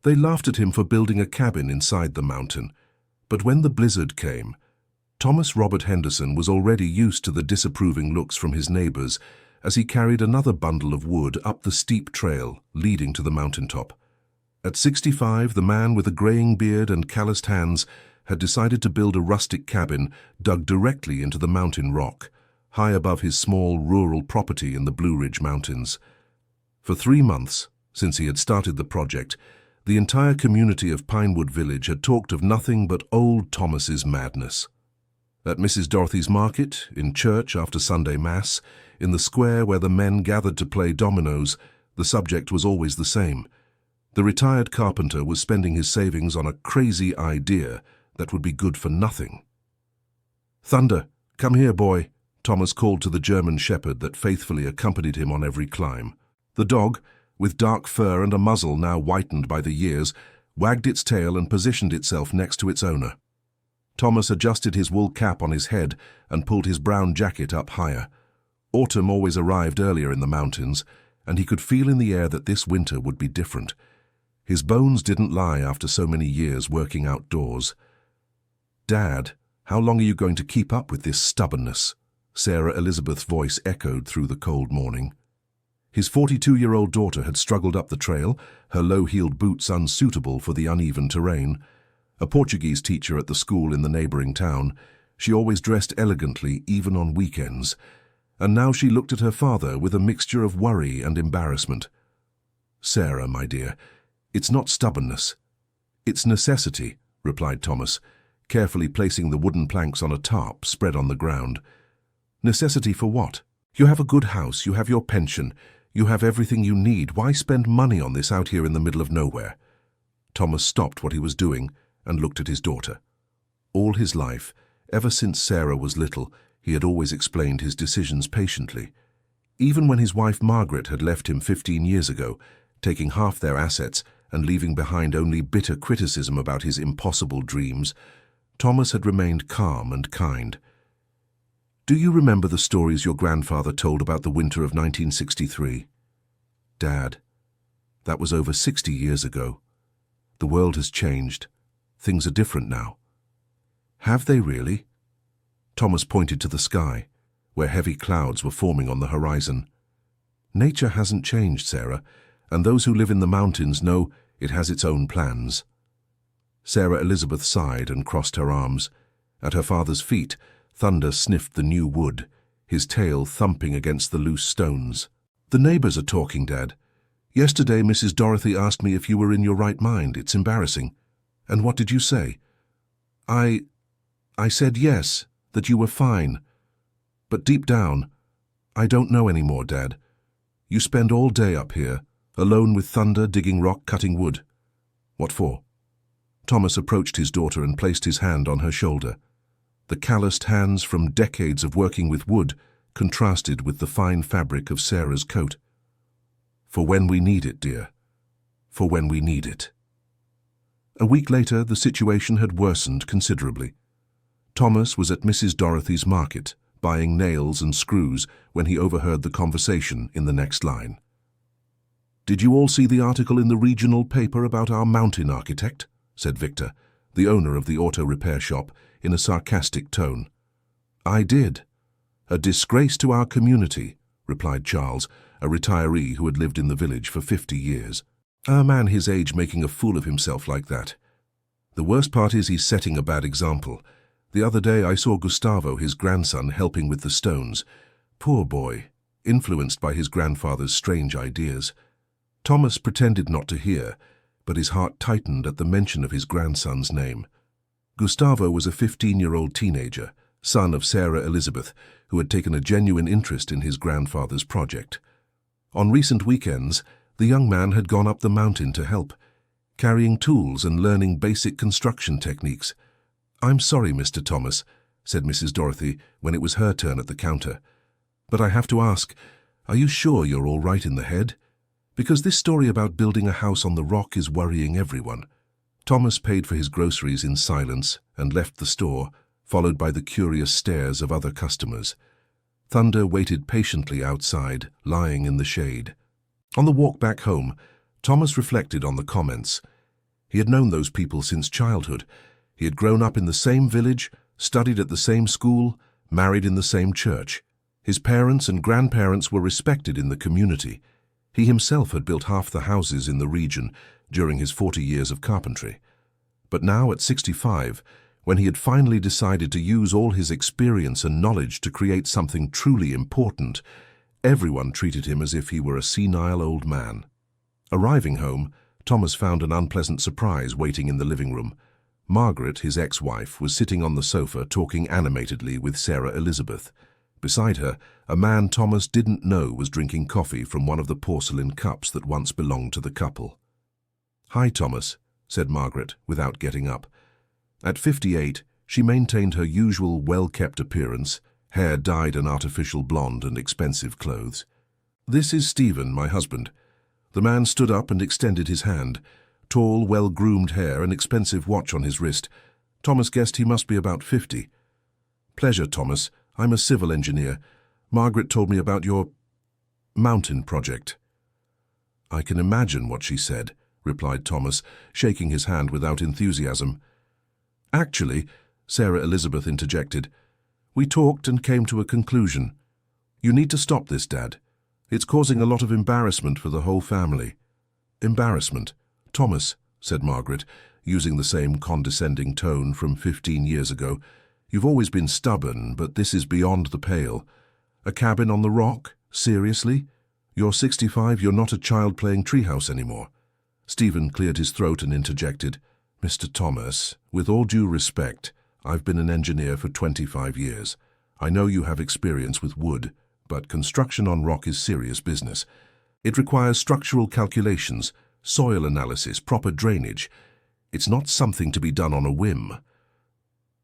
They laughed at him for building a cabin inside the mountain, but when the blizzard came, Thomas Robert Henderson was already used to the disapproving looks from his neighbors as he carried another bundle of wood up the steep trail leading to the mountaintop. At 65, the man with a graying beard and calloused hands had decided to build a rustic cabin dug directly into the mountain rock, high above his small rural property in the Blue Ridge Mountains. For 3 months, since he had started the project, the entire community of Pinewood Village had talked of nothing but old Thomas's madness. At Mrs. Dorothy's market, in church after Sunday Mass, in the square where the men gathered to play dominoes, the subject was always the same. The retired carpenter was spending his savings on a crazy idea that would be good for nothing. "Thunder, come here, boy," Thomas called to the German shepherd that faithfully accompanied him on every climb. The dog, with dark fur and a muzzle now whitened by the years, wagged its tail and positioned itself next to its owner. Thomas adjusted his wool cap on his head and pulled his brown jacket up higher. Autumn always arrived earlier in the mountains, and he could feel in the air that this winter would be different. His bones didn't lie after so many years working outdoors. "Dad, how long are you going to keep up with this stubbornness?" Sarah Elizabeth's voice echoed through the cold morning. His 42-year-old daughter had struggled up the trail, her low-heeled boots unsuitable for the uneven terrain. A Portuguese teacher at the school in the neighboring town, she always dressed elegantly even on weekends, and now she looked at her father with a mixture of worry and embarrassment. "Sarah, my dear, it's not stubbornness. It's necessity," replied Thomas, carefully placing the wooden planks on a tarp spread on the ground. "Necessity for what? You have a good house, you have your pension, you have everything you need. Why spend money on this out here in the middle of nowhere?" Thomas stopped what he was doing and looked at his daughter. All his life, ever since Sarah was little, he had always explained his decisions patiently. Even when his wife Margaret had left him 15 years ago, taking half their assets and leaving behind only bitter criticism about his impossible dreams, Thomas had remained calm and kind. "Do you remember the stories your grandfather told about the winter of 1963? Dad, that was over 60 years ago. The world has changed. Things are different now." "Have they really?" Thomas pointed to the sky, where heavy clouds were forming on the horizon. "Nature hasn't changed, Sarah, and those who live in the mountains know it has its own plans." Sarah Elizabeth sighed and crossed her arms. At her father's feet, Thunder sniffed the new wood, his tail thumping against the loose stones. "The neighbors are talking, Dad. Yesterday Mrs. Dorothy asked me if you were in your right mind. It's embarrassing." "And what did you say?" I said yes, that you were fine. But deep down, I don't know anymore, Dad. You spend all day up here, alone with Thunder, digging rock, cutting wood. What for?" Thomas approached his daughter and placed his hand on her shoulder. The calloused hands from decades of working with wood contrasted with the fine fabric of Sarah's coat. "For when we need it, dear. For when we need it." A week later, the situation had worsened considerably. Thomas was at Mrs. Dorothy's market, buying nails and screws, when he overheard the conversation in the next line. "Did you all see the article in the regional paper about our mountain architect?" said Victor, the owner of the auto repair shop, in a sarcastic tone. "I did. A disgrace to our community," replied Charles, a retiree who had lived in the village for 50 years. "A man his age making a fool of himself like that. The worst part is he's setting a bad example. The other day I saw Gustavo, his grandson, helping with the stones. Poor boy, influenced by his grandfather's strange ideas." Thomas pretended not to hear, but his heart tightened at the mention of his grandson's name. Gustavo was a 15-year-old teenager, son of Sarah Elizabeth, who had taken a genuine interest in his grandfather's project. On recent weekends, the young man had gone up the mountain to help, carrying tools and learning basic construction techniques. "I'm sorry, Mr. Thomas," said Mrs. Dorothy when it was her turn at the counter, "but I have to ask, are you sure you're all right in the head? Because this story about building a house on the rock is worrying everyone." Thomas paid for his groceries in silence and left the store, followed by the curious stares of other customers. Thunder waited patiently outside, lying in the shade. On the walk back home, Thomas reflected on the comments. He had known those people since childhood. He had grown up in the same village, studied at the same school, married in the same church. His parents and grandparents were respected in the community. He himself had built half the houses in the region during his 40 years of carpentry. But now, at 65, when he had finally decided to use all his experience and knowledge to create something truly important, everyone treated him as if he were a senile old man. Arriving home, Thomas found an unpleasant surprise waiting in the living room. Margaret, his ex-wife, was sitting on the sofa talking animatedly with Sarah Elizabeth. Beside her, a man Thomas didn't know was drinking coffee from one of the porcelain cups that once belonged to the couple. "Hi, Thomas," said Margaret, without getting up. At 58, she maintained her usual well-kept appearance, hair dyed an artificial blonde and expensive clothes. "This is Stephen, my husband." The man stood up and extended his hand. Tall, well-groomed hair, an expensive watch on his wrist. Thomas guessed he must be about 50. "Pleasure, Thomas. I'm a civil engineer. Margaret told me about your mountain project." "I can imagine what she said," replied Thomas, shaking his hand without enthusiasm. "Actually," Sarah Elizabeth interjected, "we talked and came to a conclusion. You need to stop this, Dad. It's causing a lot of embarrassment for the whole family." "Embarrassment? Thomas," said Margaret, using the same condescending tone from 15 years ago, "you've always been stubborn, but this is beyond the pale. A cabin on the rock? Seriously? You're 65, you're not a child playing treehouse anymore." Stephen cleared his throat and interjected, "Mr. Thomas, with all due respect, I've been an engineer for 25 years. I know you have experience with wood, but construction on rock is serious business. It requires structural calculations, soil analysis, proper drainage. It's not something to be done on a whim."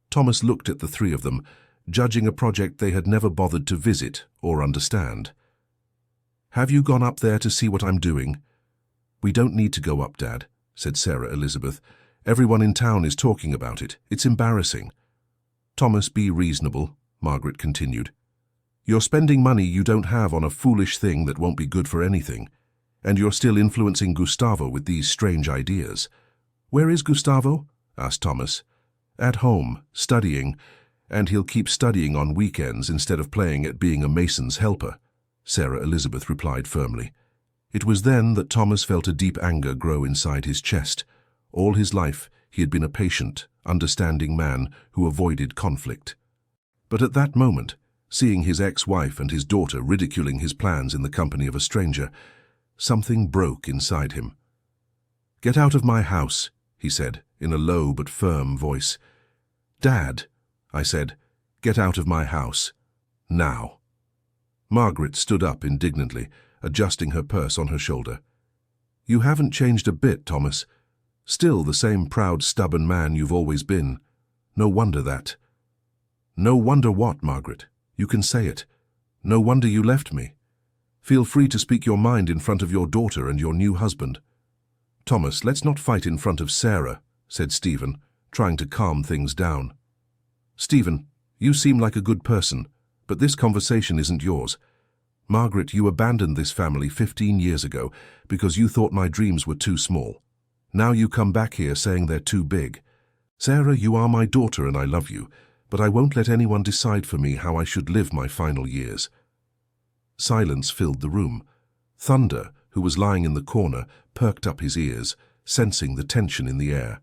Thomas looked at the three of them, judging a project they had never bothered to visit or understand. "Have you gone up there to see what I'm doing?" "We don't need to go up, Dad," said Sarah Elizabeth. "Everyone in town is talking about it. It's embarrassing." "Thomas, be reasonable," Margaret continued. "You're spending money you don't have on a foolish thing that won't be good for anything. And you're still influencing Gustavo with these strange ideas." "Where is Gustavo?" asked Thomas. "At home, studying, and he'll keep studying on weekends instead of playing at being a mason's helper," Sarah Elizabeth replied firmly. It was then that Thomas felt a deep anger grow inside his chest. All his life, he had been a patient, understanding man who avoided conflict. But at that moment, seeing his ex-wife and his daughter ridiculing his plans in the company of a stranger, something broke inside him. "Get out of my house," he said, in a low but firm voice. "Dad," I said, "get out of my house. Now." Margaret stood up indignantly, adjusting her purse on her shoulder. "You haven't changed a bit, Thomas. Still the same proud, stubborn man you've always been. No wonder that." "No wonder what, Margaret? You can say it. No wonder you left me. Feel free to speak your mind in front of your daughter and your new husband." "Thomas, let's not fight in front of Sarah," said Stephen, trying to calm things down. "Stephen, you seem like a good person, but this conversation isn't yours. Margaret, you abandoned this family 15 years ago because you thought my dreams were too small. Now you come back here saying they're too big. Sarah, you are my daughter and I love you, but I won't let anyone decide for me how I should live my final years." Silence filled the room. Thunder, who was lying in the corner, perked up his ears, sensing the tension in the air.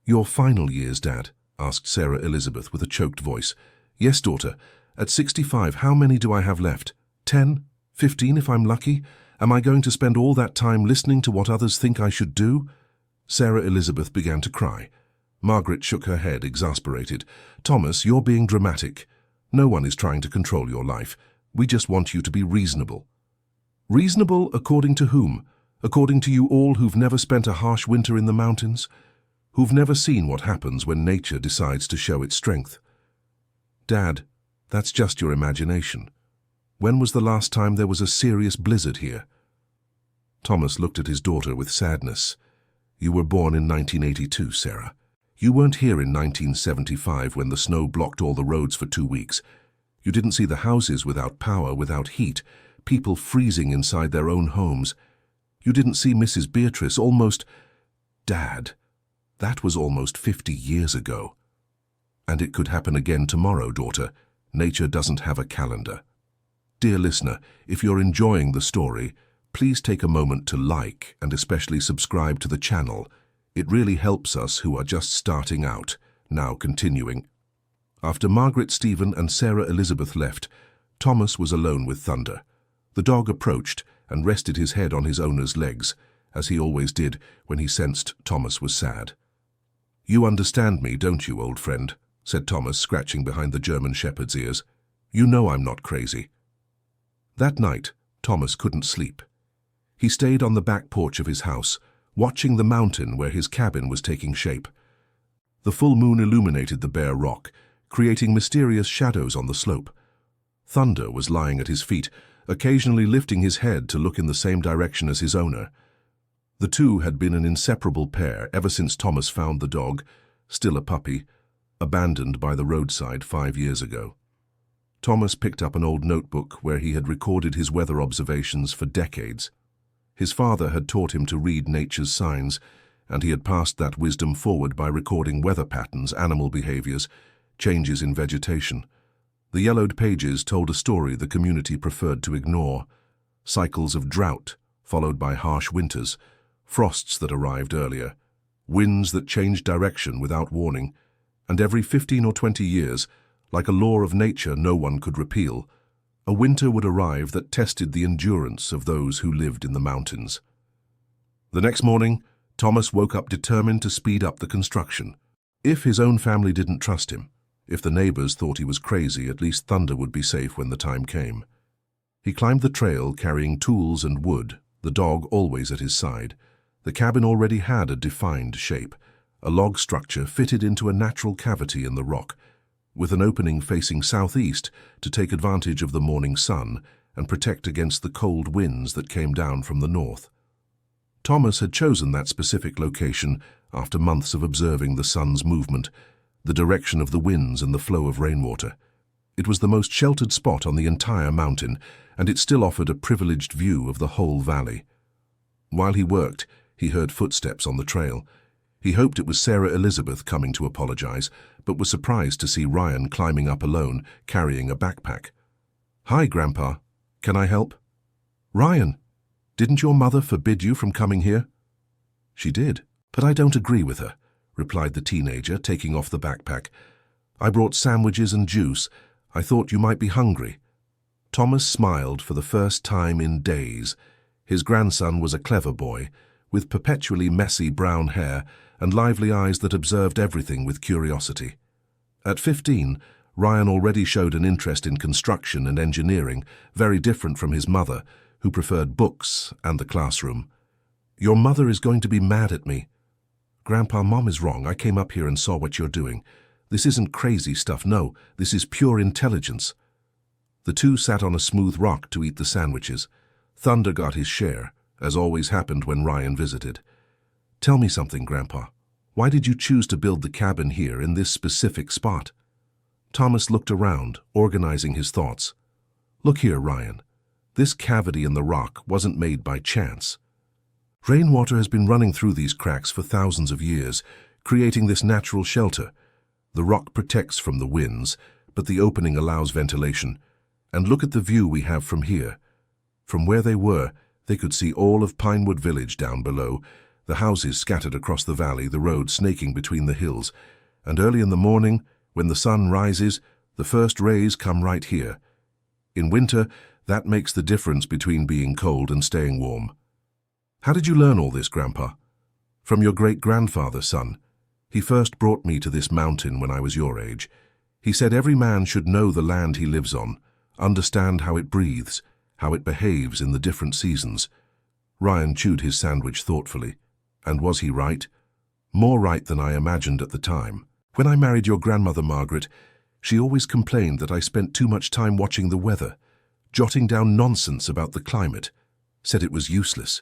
"Your final years, Dad?" asked Sarah Elizabeth with a choked voice. "Yes, daughter. At 65, how many do I have left? 10? 15 if I'm lucky? Am I going to spend all that time listening to what others think I should do?" Sarah Elizabeth began to cry. Margaret shook her head, exasperated. "Thomas, you're being dramatic. No one is trying to control your life. We just want you to be reasonable." "Reasonable according to whom? According to you all who've never spent a harsh winter in the mountains? Who've never seen what happens when nature decides to show its strength?" "Dad, that's just your imagination. When was the last time there was a serious blizzard here?" Thomas looked at his daughter with sadness. "You were born in 1982, Sarah. You weren't here in 1975 when the snow blocked all the roads for 2 weeks. You didn't see the houses without power, without heat, people freezing inside their own homes. You didn't see Mrs. Beatrice almost Dad, that was almost 50 years ago. And it could happen again tomorrow, daughter. Nature doesn't have a calendar. Dear listener, if you're enjoying the story, please take a moment to like and especially subscribe to the channel. It really helps us who are just starting out. Now continuing. After Margaret, Stephen, and Sarah Elizabeth left, Thomas was alone with Thunder. The dog approached and rested his head on his owner's legs, as he always did when he sensed Thomas was sad. "You understand me, don't you, old friend?" said Thomas, scratching behind the German shepherd's ears. "You know I'm not crazy." That night, Thomas couldn't sleep. He stayed on the back porch of his house, watching the mountain where his cabin was taking shape. The full moon illuminated the bare rock, creating mysterious shadows on the slope. Thunder was lying at his feet, occasionally lifting his head to look in the same direction as his owner. The two had been an inseparable pair ever since Thomas found the dog, still a puppy, abandoned by the roadside 5 years ago. Thomas picked up an old notebook where he had recorded his weather observations for decades. His father had taught him to read nature's signs, and he had passed that wisdom forward by recording weather patterns, animal behaviors, changes in vegetation. The yellowed pages told a story the community preferred to ignore: cycles of drought, followed by harsh winters, frosts that arrived earlier, winds that changed direction without warning, and every 15 or 20 years, like a law of nature no one could repeal, a winter would arrive that tested the endurance of those who lived in the mountains. The next morning, Thomas woke up determined to speed up the construction. If his own family didn't trust him, if the neighbors thought he was crazy, at least Thunder would be safe when the time came. He climbed the trail carrying tools and wood, the dog always at his side. The cabin already had a defined shape, a log structure fitted into a natural cavity in the rock, with an opening facing southeast to take advantage of the morning sun and protect against the cold winds that came down from the north. Thomas had chosen that specific location after months of observing the sun's movement, the direction of the winds and the flow of rainwater. It was the most sheltered spot on the entire mountain, and it still offered a privileged view of the whole valley. While he worked, he heard footsteps on the trail. He hoped it was Sarah Elizabeth coming to apologize, but was surprised to see Ryan climbing up alone, carrying a backpack. "Hi, Grandpa. Can I help?" "Ryan, didn't your mother forbid you from coming here?" "She did, but I don't agree with her," replied the teenager, taking off the backpack. "I brought sandwiches and juice. I thought you might be hungry." Thomas smiled for the first time in days. His grandson was a clever boy, with perpetually messy brown hair and lively eyes that observed everything with curiosity. At 15, Ryan already showed an interest in construction and engineering, very different from his mother, who preferred books and the classroom. "Your mother is going to be mad at me." "Grandpa, Mom is wrong. I came up here and saw what you're doing. This isn't crazy stuff, no, this is pure intelligence." The two sat on a smooth rock to eat the sandwiches. Thunder got his share, as always happened when Ryan visited. "Tell me something, Grandpa. Why did you choose to build the cabin here in this specific spot?" Thomas looked around, organizing his thoughts. "Look here, Ryan. This cavity in the rock wasn't made by chance. Rainwater has been running through these cracks for thousands of years, creating this natural shelter. The rock protects from the winds, but the opening allows ventilation. And look at the view we have from here. From where they were, they could see all of Pinewood Village down below, the houses scattered across the valley, the road snaking between the hills. And early in the morning, when the sun rises, the first rays come right here. In winter, that makes the difference between being cold and staying warm." "How did you learn all this, Grandpa?" "From your great-grandfather, son. He first brought me to this mountain when I was your age. He said every man should know the land he lives on, understand how it breathes, how it behaves in the different seasons." Ryan chewed his sandwich thoughtfully. And was he right? More right than I imagined at the time. "When I married your grandmother, Margaret, she always complained that I spent too much time watching the weather, jotting down nonsense about the climate, said it was useless.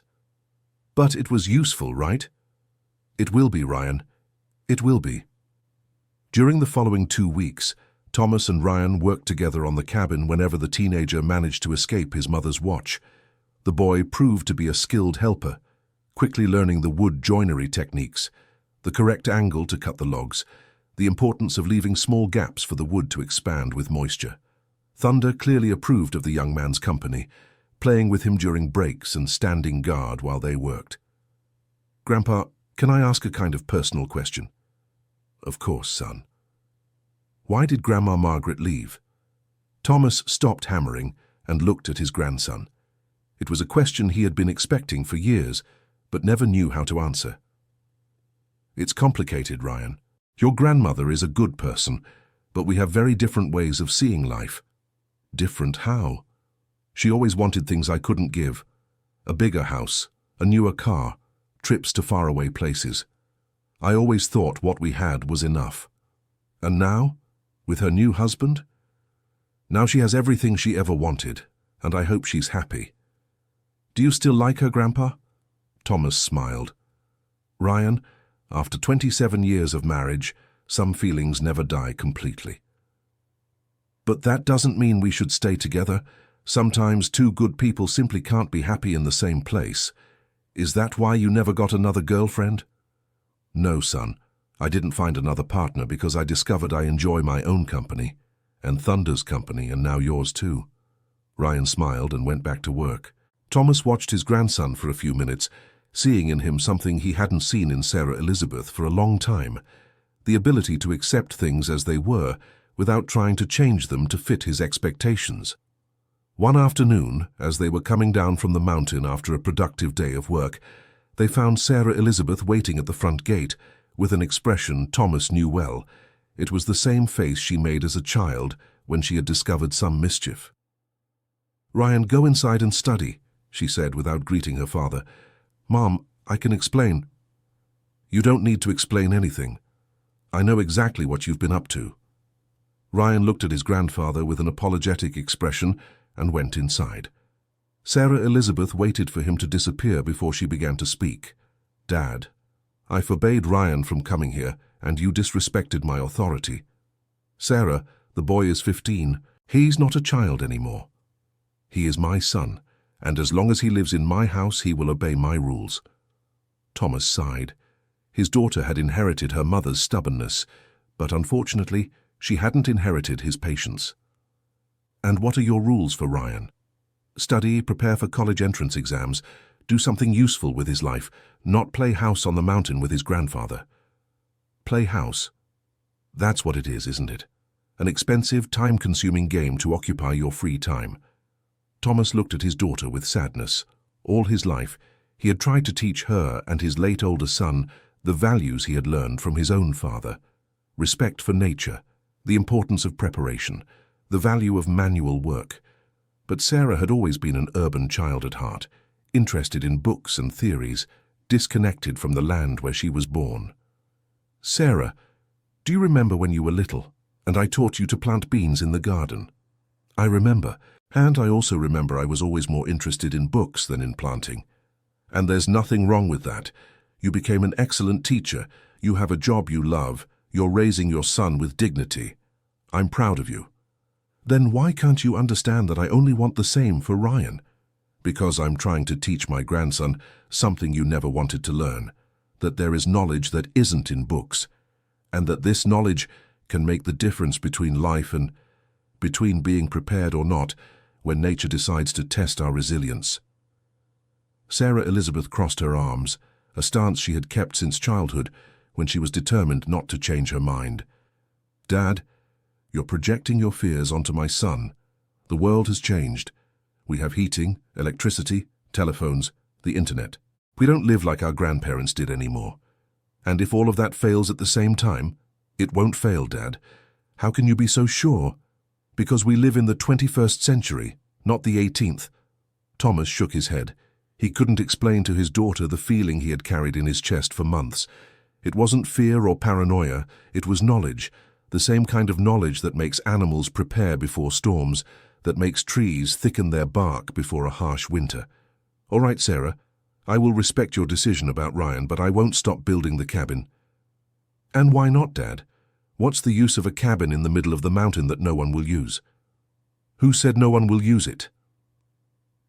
But it was useful, right? It will be, Ryan. It will be." During the following 2 weeks, Thomas and Ryan worked together on the cabin whenever the teenager managed to escape his mother's watch. The boy proved to be a skilled helper, quickly learning the wood joinery techniques, the correct angle to cut the logs, the importance of leaving small gaps for the wood to expand with moisture. Thunder clearly approved of the young man's company, playing with him during breaks and standing guard while they worked. "Grandpa, can I ask a kind of personal question?" "Of course, son." "Why did Grandma Margaret leave?" Thomas stopped hammering and looked at his grandson. It was a question he had been expecting for years, but never knew how to answer. "It's complicated, Ryan. Your grandmother is a good person, but we have very different ways of seeing life." "Different how?" "She always wanted things I couldn't give. A bigger house, a newer car, trips to faraway places. I always thought what we had was enough. And now, with her new husband? Now she has everything she ever wanted, and I hope she's happy." "Do you still like her, Grandpa?" Thomas smiled. "Ryan, after 27 years of marriage, some feelings never die completely." "But that doesn't mean we should stay together. Sometimes two good people simply can't be happy in the same place. Is that why you never got another girlfriend?" "No, son. I didn't find another partner because I discovered I enjoy my own company, and Thunder's company, and now yours too." Ryan smiled and went back to work. Thomas watched his grandson for a few minutes, seeing in him something he hadn't seen in Sarah Elizabeth for a long time, the ability to accept things as they were without trying to change them to fit his expectations. One afternoon, as they were coming down from the mountain after a productive day of work, they found Sarah Elizabeth waiting at the front gate with an expression Thomas knew well. It was the same face she made as a child when she had discovered some mischief. "Ryan, go inside and study," she said without greeting her father. "Mom, I can explain." "You don't need to explain anything. I know exactly what you've been up to." Ryan looked at his grandfather with an apologetic expression and went inside. Sarah Elizabeth waited for him to disappear before she began to speak. "Dad, I forbade Ryan from coming here, and you disrespected my authority. Sarah, the boy is 15. He's not a child anymore. He is my son, and as long as he lives in my house, he will obey my rules." Thomas sighed. His daughter had inherited her mother's stubbornness, but unfortunately, she hadn't inherited his patience. "And what are your rules for Ryan?" "Study, prepare for college entrance exams, do something useful with his life, not play house on the mountain with his grandfather." "Play house? That's what it is, isn't it? An expensive, time-consuming game to occupy your free time." Thomas looked at his daughter with sadness. All his life, he had tried to teach her and his late older son the values he had learned from his own father: respect for nature, the importance of preparation, the value of manual work. But Sarah had always been an urban child at heart, interested in books and theories, disconnected from the land where she was born. "Sarah, do you remember when you were little, and I taught you to plant beans in the garden?" "I remember, and I also remember I was always more interested in books than in planting. And there's nothing wrong with that. You became an excellent teacher, you have a job you love, you're raising your son with dignity. I'm proud of you." "Then why can't you understand that I only want the same for Ryan?" "Because I'm trying to teach my grandson something you never wanted to learn, that there is knowledge that isn't in books, and that this knowledge can make the difference between life and between being prepared or not when nature decides to test our resilience." Sarah Elizabeth crossed her arms, a stance she had kept since childhood when she was determined not to change her mind. "Dad, you're projecting your fears onto my son. The world has changed. We have heating, electricity, telephones, the internet. We don't live like our grandparents did anymore. And if all of that fails at the same time, it won't fail, Dad. How can you be so sure? Because we live in the 21st century, not the 18th. Thomas shook his head. He couldn't explain to his daughter the feeling he had carried in his chest for months. It wasn't fear or paranoia, it was knowledge, the same kind of knowledge that makes animals prepare before storms, that makes trees thicken their bark before a harsh winter. "All right, Sarah, I will respect your decision about Ryan, but I won't stop building the cabin." "And why not, Dad? What's the use of a cabin in the middle of the mountain that no one will use?" "Who said no one will use it?"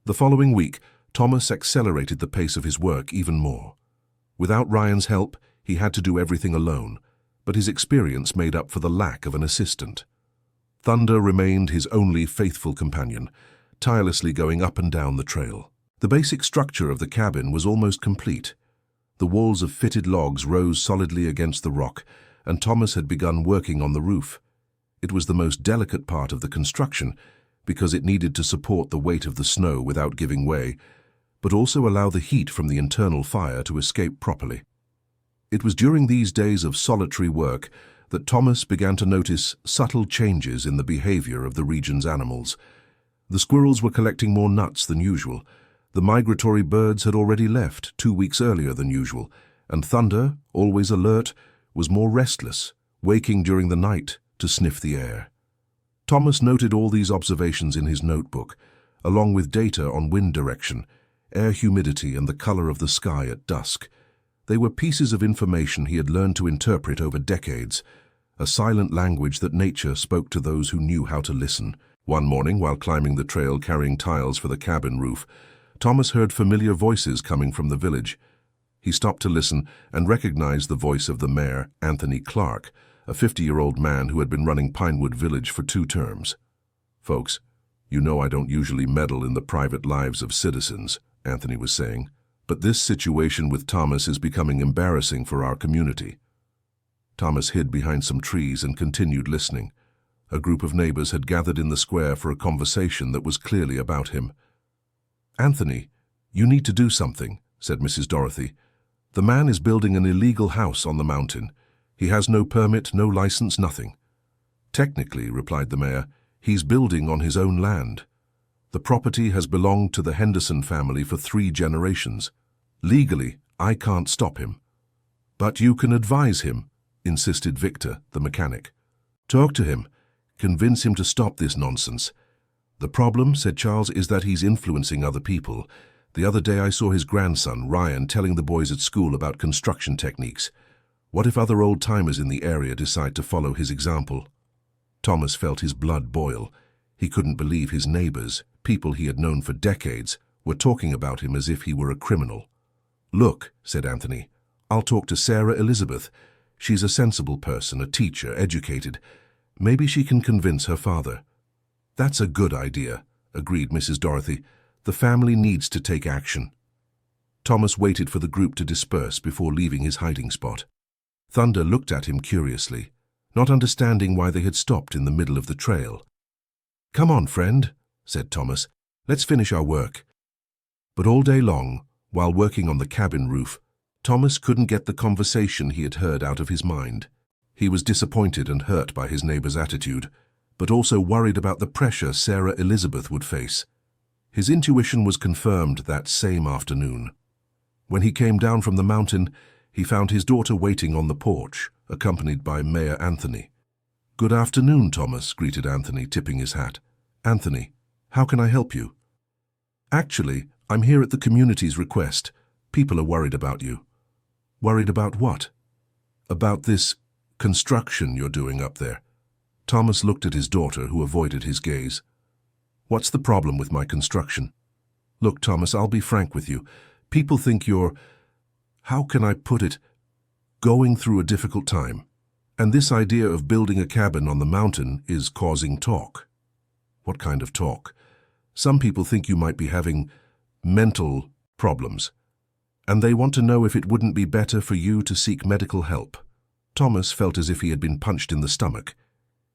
The following week, Thomas accelerated the pace of his work even more. Without Ryan's help, he had to do everything alone, but his experience made up for the lack of an assistant. Thunder remained his only faithful companion, tirelessly going up and down the trail. The basic structure of the cabin was almost complete. The walls of fitted logs rose solidly against the rock, and Thomas had begun working on the roof. It was the most delicate part of the construction, because it needed to support the weight of the snow without giving way, but also allow the heat from the internal fire to escape properly. It was during these days of solitary work that Thomas began to notice subtle changes in the behavior of the region's animals. The squirrels were collecting more nuts than usual. The migratory birds had already left 2 weeks earlier than usual, and Thunder, always alert, was more restless, waking during the night to sniff the air. Thomas noted all these observations in his notebook, along with data on wind direction, air humidity, and the color of the sky at dusk. They were pieces of information he had learned to interpret over decades, a silent language that nature spoke to those who knew how to listen. One morning, while climbing the trail carrying tiles for the cabin roof, Thomas heard familiar voices coming from the village. He stopped to listen and recognized the voice of the mayor, Anthony Clark, a 50-year-old man who had been running Pinewood Village for 2 terms. "Folks, you know I don't usually meddle in the private lives of citizens," Anthony was saying, "but this situation with Thomas is becoming embarrassing for our community." Thomas hid behind some trees and continued listening. A group of neighbors had gathered in the square for a conversation that was clearly about him. "Anthony, you need to do something," said Mrs. Dorothy. "The man is building an illegal house on the mountain. He has no permit, no license, nothing." "Technically," replied the mayor, "he's building on his own land. The property has belonged to the Henderson family for 3 generations. Legally, I can't stop him." "But you can advise him," insisted Victor, the mechanic. "Talk to him. Convince him to stop this nonsense." "The problem," said Charles, "is that he's influencing other people. The other day I saw his grandson, Ryan, telling the boys at school about construction techniques. What if other old-timers in the area decide to follow his example?" Thomas felt his blood boil. He couldn't believe his neighbors, people he had known for decades, were talking about him as if he were a criminal. "Look," said Anthony, "I'll talk to Sarah Elizabeth. She's a sensible person, a teacher, educated. Maybe she can convince her father." "That's a good idea," agreed Mrs. Dorothy. "The family needs to take action." Thomas waited for the group to disperse before leaving his hiding spot. Thunder looked at him curiously, not understanding why they had stopped in the middle of the trail. "Come on, friend," said Thomas. "Let's finish our work." But all day long, while working on the cabin roof, Thomas couldn't get the conversation he had heard out of his mind. He was disappointed and hurt by his neighbor's attitude, but also worried about the pressure Sarah Elizabeth would face. His intuition was confirmed that same afternoon. When he came down from the mountain, he found his daughter waiting on the porch, accompanied by Mayor Anthony. "Good afternoon, Thomas," greeted Anthony, tipping his hat. "Anthony, how can I help you?" "Actually, I'm here at the community's request. People are worried about you." "Worried about what?" "About this construction you're doing up there." Thomas looked at his daughter, who avoided his gaze. "What's the problem with my construction?" "Look, Thomas, I'll be frank with you. People think you're, how can I put it, going through a difficult time. And this idea of building a cabin on the mountain is causing talk." "What kind of talk?" "Some people think you might be having mental problems, and they want to know if it wouldn't be better for you to seek medical help." Thomas felt as if he had been punched in the stomach.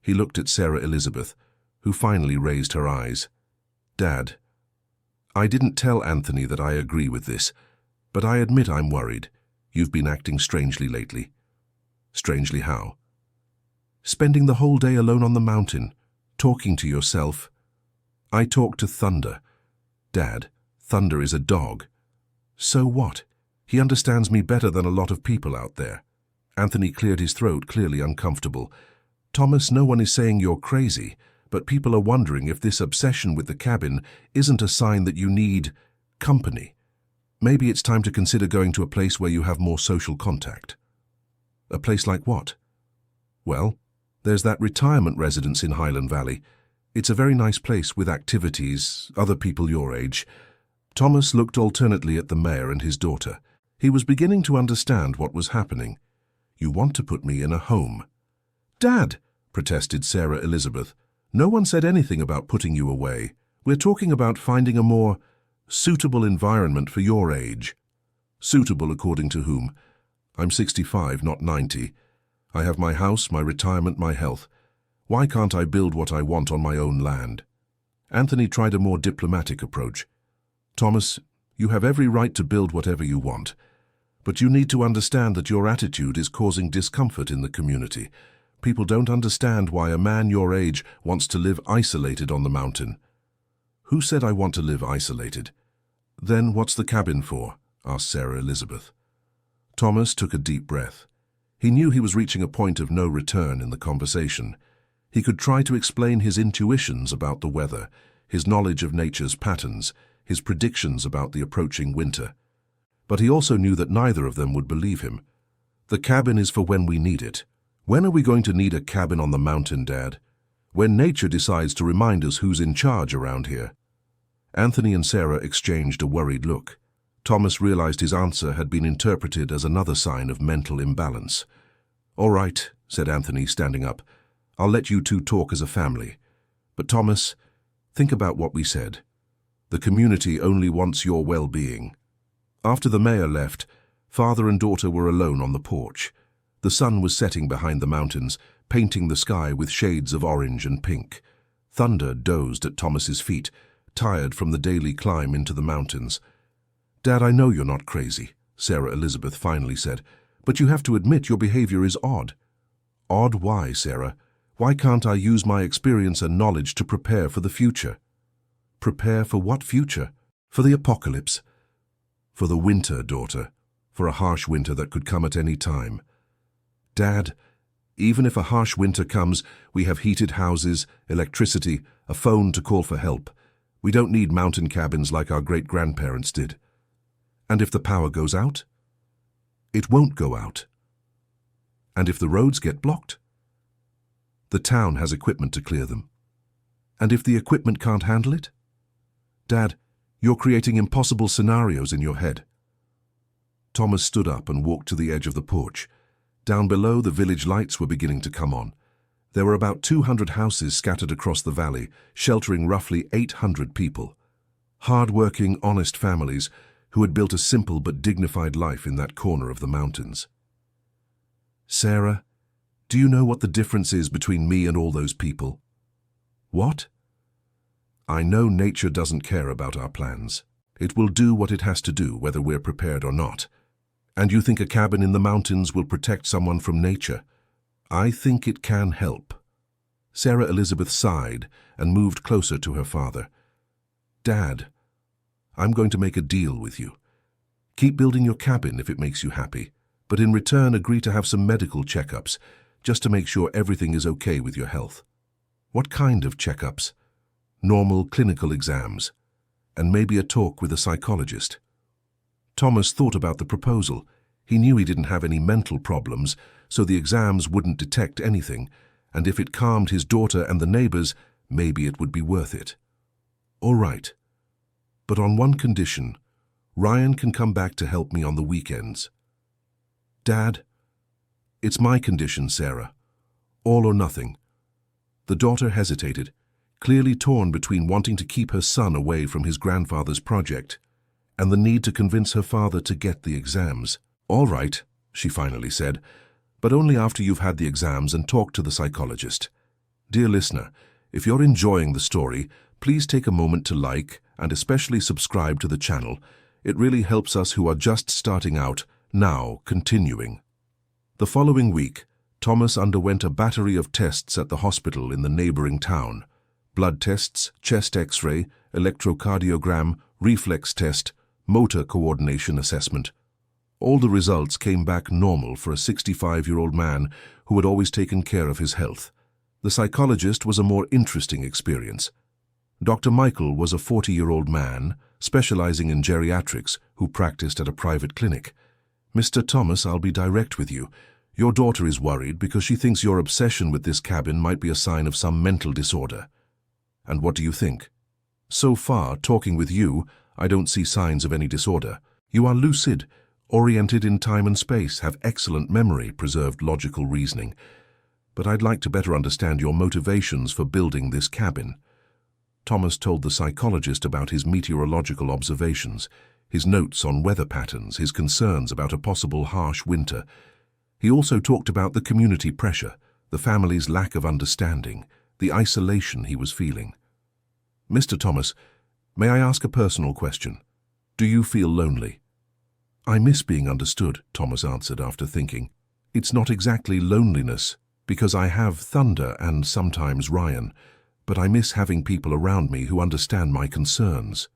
He looked at Sarah Elizabeth, who finally raised her eyes. "Dad, I didn't tell Anthony that I agree with this, but I admit I'm worried. You've been acting strangely lately." "Strangely how?" "Spending the whole day alone on the mountain, talking to yourself." "I talk to Thunder." "Dad, Thunder is a dog." "So what? He understands me better than a lot of people out there." Anthony cleared his throat, clearly uncomfortable. "Thomas, no one is saying you're crazy, but people are wondering if this obsession with the cabin isn't a sign that you need company. Maybe it's time to consider going to a place where you have more social contact." "A place like what?" "Well, there's that retirement residence in Highland Valley. It's a very nice place with activities, other people your age. Thomas looked alternately at the mayor and his daughter. He was beginning to understand what was happening. "You want to put me in a home." "Dad," protested Sarah Elizabeth, "no one said anything about putting you away. We're talking about finding a more suitable environment for your age." "Suitable according to whom? I'm 65, not 90. I have my house, my retirement, my health. Why can't I build what I want on my own land?" Anthony tried a more diplomatic approach. "Thomas, you have every right to build whatever you want, but you need to understand that your attitude is causing discomfort in the community. People don't understand why a man your age wants to live isolated on the mountain." "Who said I want to live isolated?" "Then what's the cabin for?" asked Sarah Elizabeth. Thomas took a deep breath. He knew he was reaching a point of no return in the conversation. He could try to explain his intuitions about the weather, his knowledge of nature's patterns, his predictions about the approaching winter. But he also knew that neither of them would believe him. "The cabin is for when we need it." "When are we going to need a cabin on the mountain, Dad?" "When nature decides to remind us who's in charge around here." Anthony and Sarah exchanged a worried look. Thomas realized his answer had been interpreted as another sign of mental imbalance. "All right," said Anthony, standing up. "I'll let you two talk as a family. But Thomas, think about what we said. The community only wants your well-being." After the mayor left, father and daughter were alone on the porch. The sun was setting behind the mountains, painting the sky with shades of orange and pink. Thunder dozed at Thomas's feet, tired from the daily climb into the mountains. "Dad, I know you're not crazy," Sarah Elizabeth finally said, "but you have to admit your behavior is odd." "Odd why, Sarah? Why can't I use my experience and knowledge to prepare for the future?" "Prepare for what future?" "For the apocalypse. For the winter, daughter. For a harsh winter that could come at any time." "Dad, even if a harsh winter comes, we have heated houses, electricity, a phone to call for help. We don't need mountain cabins like our great-grandparents did." "And if the power goes out?" "It won't go out." "And if the roads get blocked?" "The town has equipment to clear them." "And if the equipment can't handle it?" "Dad, you're creating impossible scenarios in your head." Thomas stood up and walked to the edge of the porch. Down below, the village lights were beginning to come on. There were about 200 houses scattered across the valley, sheltering roughly 800 people. Hard-working, honest families who had built a simple but dignified life in that corner of the mountains. "Sarah, do you know what the difference is between me and all those people?" "What?" "I know nature doesn't care about our plans. It will do what it has to do, whether we're prepared or not. And you think a cabin in the mountains will protect someone from nature? I think it can help." Sarah Elizabeth sighed and moved closer to her father. "Dad, I'm going to make a deal with you. Keep building your cabin if it makes you happy, but in return agree to have some medical checkups, just to make sure everything is okay with your health." "What kind of checkups?" "Normal clinical exams, and maybe a talk with a psychologist." Thomas thought about the proposal. He knew he didn't have any mental problems, so the exams wouldn't detect anything, and if it calmed his daughter and the neighbors, maybe it would be worth it. "All right, but on one condition. Ryan can come back to help me on the weekends." "Dad, it's my condition, Sarah. All or nothing." The daughter hesitated, clearly torn between wanting to keep her son away from his grandfather's project and the need to convince her father to get the exams. "All right," she finally said, "but only after you've had the exams and talked to the psychologist." Dear listener, if you're enjoying the story, please take a moment to like and especially subscribe to the channel. It really helps us who are just starting out, now continuing. The following week, Thomas underwent a battery of tests at the hospital in the neighboring town. Blood tests, chest X-ray, electrocardiogram, reflex test, motor coordination assessment. All the results came back normal for a 65-year-old man who had always taken care of his health. The psychologist was a more interesting experience. Dr. Michael was a 40-year-old man, specializing in geriatrics, who practiced at a private clinic. "Mr. Thomas, I'll be direct with you. Your daughter is worried because she thinks your obsession with this cabin might be a sign of some mental disorder. And what do you think? So far, talking with you, I don't see signs of any disorder. You are lucid, oriented in time and space, have excellent memory, preserved logical reasoning. But I'd like to better understand your motivations for building this cabin." Thomas told the psychologist about his meteorological observations, his notes on weather patterns, his concerns about a possible harsh winter. He also talked about the community pressure, the family's lack of understanding, the isolation he was feeling. "Mr. Thomas, may I ask a personal question? Do you feel lonely?" "I miss being understood," Thomas answered after thinking. "It's not exactly loneliness, because I have Thunder and sometimes Ryan, but I miss having people around me who understand my concerns."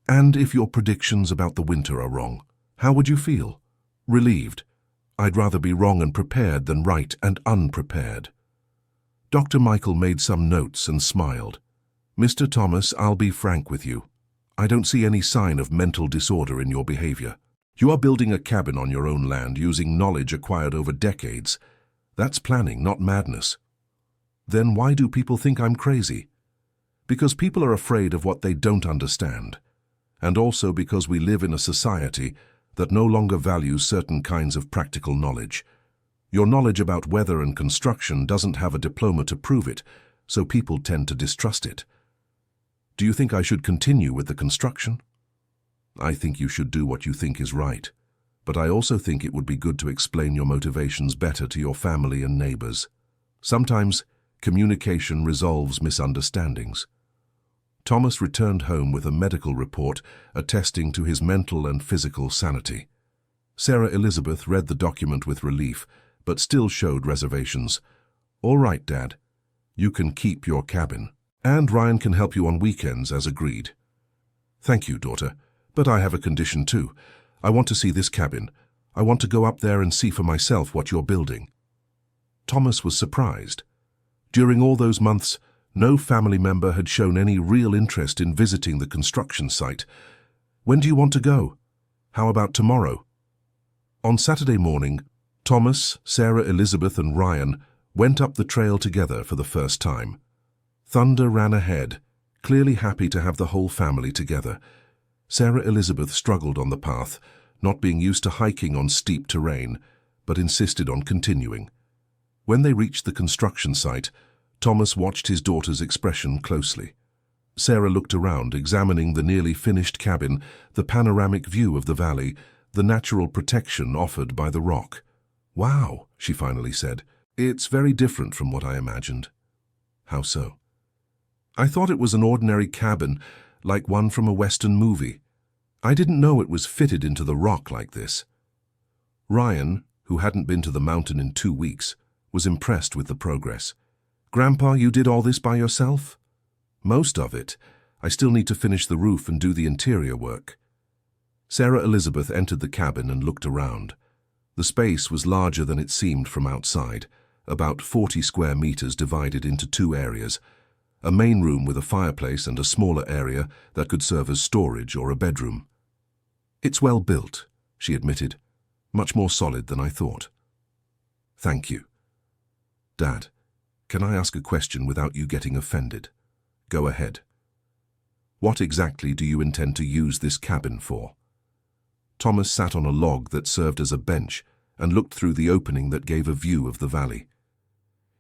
"And if your predictions about the winter are wrong, how would you feel?" "Relieved. I'd rather be wrong and prepared than right and unprepared." Dr. Michael made some notes and smiled. "Mr. Thomas, I'll be frank with you. I don't see any sign of mental disorder in your behavior. You are building a cabin on your own land using knowledge acquired over decades. That's planning, not madness." "Then why do people think I'm crazy?" "Because people are afraid of what they don't understand, and also because we live in a society that no longer values certain kinds of practical knowledge. Your knowledge about weather and construction doesn't have a diploma to prove it, so people tend to distrust it. Do you think I should continue with the construction?" "I think you should do what you think is right, but I also think it would be good to explain your motivations better to your family and neighbors. Sometimes communication resolves misunderstandings." Thomas returned home with a medical report attesting to his mental and physical sanity. Sarah Elizabeth read the document with relief, but still showed reservations. "All right, Dad. You can keep your cabin. And Ryan can help you on weekends as agreed." "Thank you, daughter. But I have a condition too. I want to see this cabin. I want to go up there and see for myself what you're building." Thomas was surprised. During all those months, no family member had shown any real interest in visiting the construction site. "When do you want to go? How about tomorrow?" On Saturday morning, Thomas, Sarah Elizabeth and Ryan went up the trail together for the first time. Thunder ran ahead, clearly happy to have the whole family together. Sarah Elizabeth struggled on the path, not being used to hiking on steep terrain, but insisted on continuing. When they reached the construction site, Thomas watched his daughter's expression closely. Sarah looked around, examining the nearly finished cabin, the panoramic view of the valley, the natural protection offered by the rock. "Wow," she finally said. "It's very different from what I imagined." "How so?" "I thought it was an ordinary cabin, like one from a Western movie. I didn't know it was fitted into the rock like this." Ryan, who hadn't been to the mountain in 2 weeks, was impressed with the progress. "Grandpa, you did all this by yourself?" "Most of it. I still need to finish the roof and do the interior work." Sarah Elizabeth entered the cabin and looked around. The space was larger than it seemed from outside, about 40 square meters divided into 2 areas, a main room with a fireplace and a smaller area that could serve as storage or a bedroom. "It's well built," she admitted, "much more solid than I thought." "Thank you." "Dad, can I ask a question without you getting offended?" "Go ahead." "What exactly do you intend to use this cabin for?" Thomas sat on a log that served as a bench and looked through the opening that gave a view of the valley.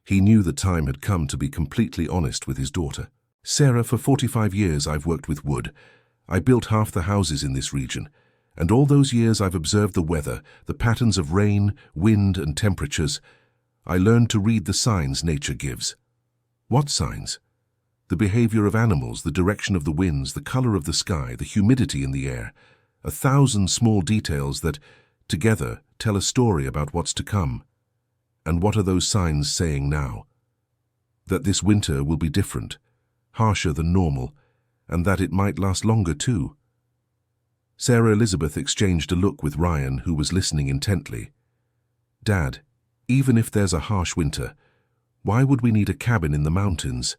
He knew the time had come to be completely honest with his daughter. "Sarah, for 45 years I've worked with wood. I built half the houses in this region, and all those years I've observed the weather, the patterns of rain, wind, and temperatures. I learned to read the signs nature gives." "What signs?" "The behavior of animals, the direction of the winds, the color of the sky, the humidity in the air. 1,000 small details that, together, tell a story about what's to come." "And what are those signs saying now?" "That this winter will be different, harsher than normal, and that it might last longer too." Sarah Elizabeth exchanged a look with Ryan, who was listening intently. "Dad, even if there's a harsh winter, why would we need a cabin in the mountains?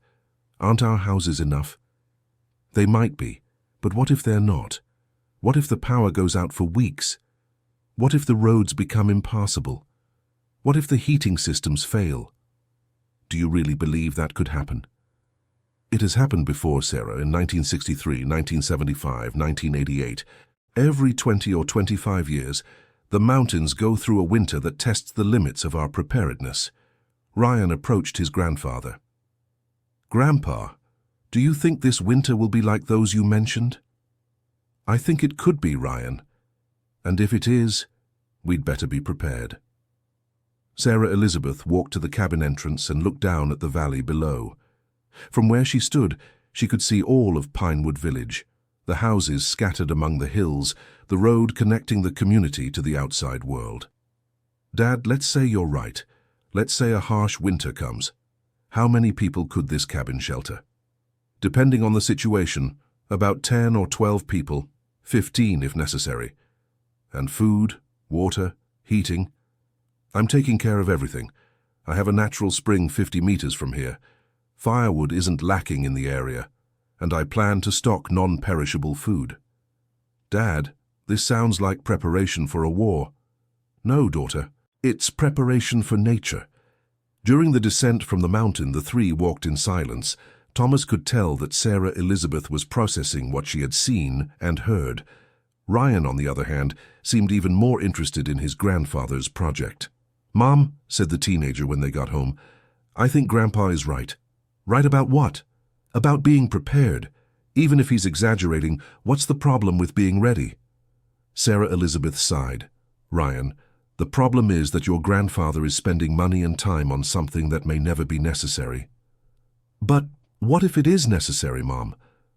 Aren't our houses enough?" "They might be, but what if they're not? What if the power goes out for weeks? What if the roads become impassable? What if the heating systems fail?" "Do you really believe that could happen?" It has happened before, Sarah, in 1963, 1975, 1988. Every 20 or 25 years, the mountains go through a winter that tests the limits of our preparedness. Ryan approached his grandfather. Grandpa, do you think this winter will be like those you mentioned? I think it could be, Ryan. And if it is, we'd better be prepared. Sarah Elizabeth walked to the cabin entrance and looked down at the valley below. From where she stood, she could see all of Pinewood Village, the houses scattered among the hills, the road connecting the community to the outside world. Dad, let's say you're right. Let's say a harsh winter comes. How many people could this cabin shelter? Depending on the situation, about 10 or 12 people, 15 if necessary. And food, water, heating. I'm taking care of everything. I have a natural spring 50 meters from here. Firewood isn't lacking in the area, and I plan to stock non-perishable food. Dad, this sounds like preparation for a war. No, daughter, it's preparation for nature. During the descent from the mountain, the three walked in silence. Thomas could tell that Sarah Elizabeth was processing what she had seen and heard. Ryan, on the other hand, seemed even more interested in his grandfather's project. Mom, said the teenager when they got home, I think Grandpa is right. Right about what? About being prepared. Even if he's exaggerating, what's the problem with being ready? Sarah Elizabeth sighed. Ryan, the problem is that your grandfather is spending money and time on something that may never be necessary. But what if it is necessary, Mom?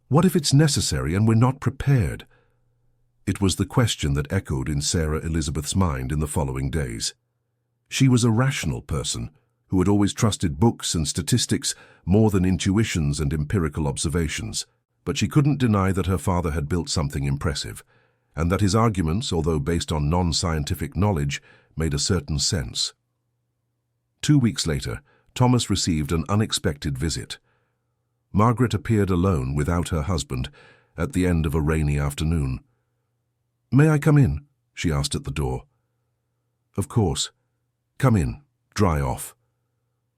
What if it's necessary and we're not prepared? It was the question that echoed in Sarah Elizabeth's mind in the following days. She was a rational person who had always trusted books and statistics more than intuitions and empirical observations, but she couldn't deny that her father had built something impressive, and that his arguments, although based on non-scientific knowledge, made a certain sense. 2 weeks later, Thomas received an unexpected visit. Margaret appeared alone without her husband at the end of a rainy afternoon. May I come in? She asked at the door. Of course. Come in, dry off.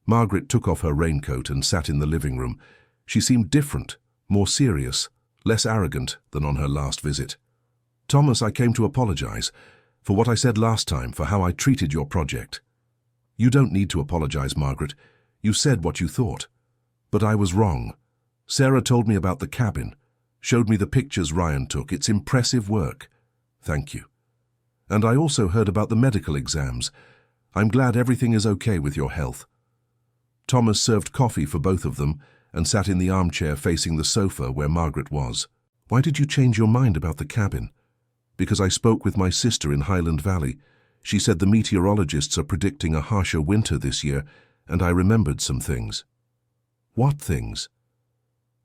Margaret took off her raincoat and sat in the living room. She seemed different, more serious, less arrogant than on her last visit. Thomas, I came to apologize for what I said last time, for how I treated your project. You don't need to apologize, Margaret. You said what you thought. But I was wrong. Sarah told me about the cabin, showed me the pictures Ryan took. It's impressive work. Thank you. And I also heard about the medical exams. I'm glad everything is okay with your health. Thomas served coffee for both of them and sat in the armchair facing the sofa where Margaret was. Why did you change your mind about the cabin? Because I spoke with my sister in Highland Valley. She said the meteorologists are predicting a harsher winter this year, and I remembered some things. What things?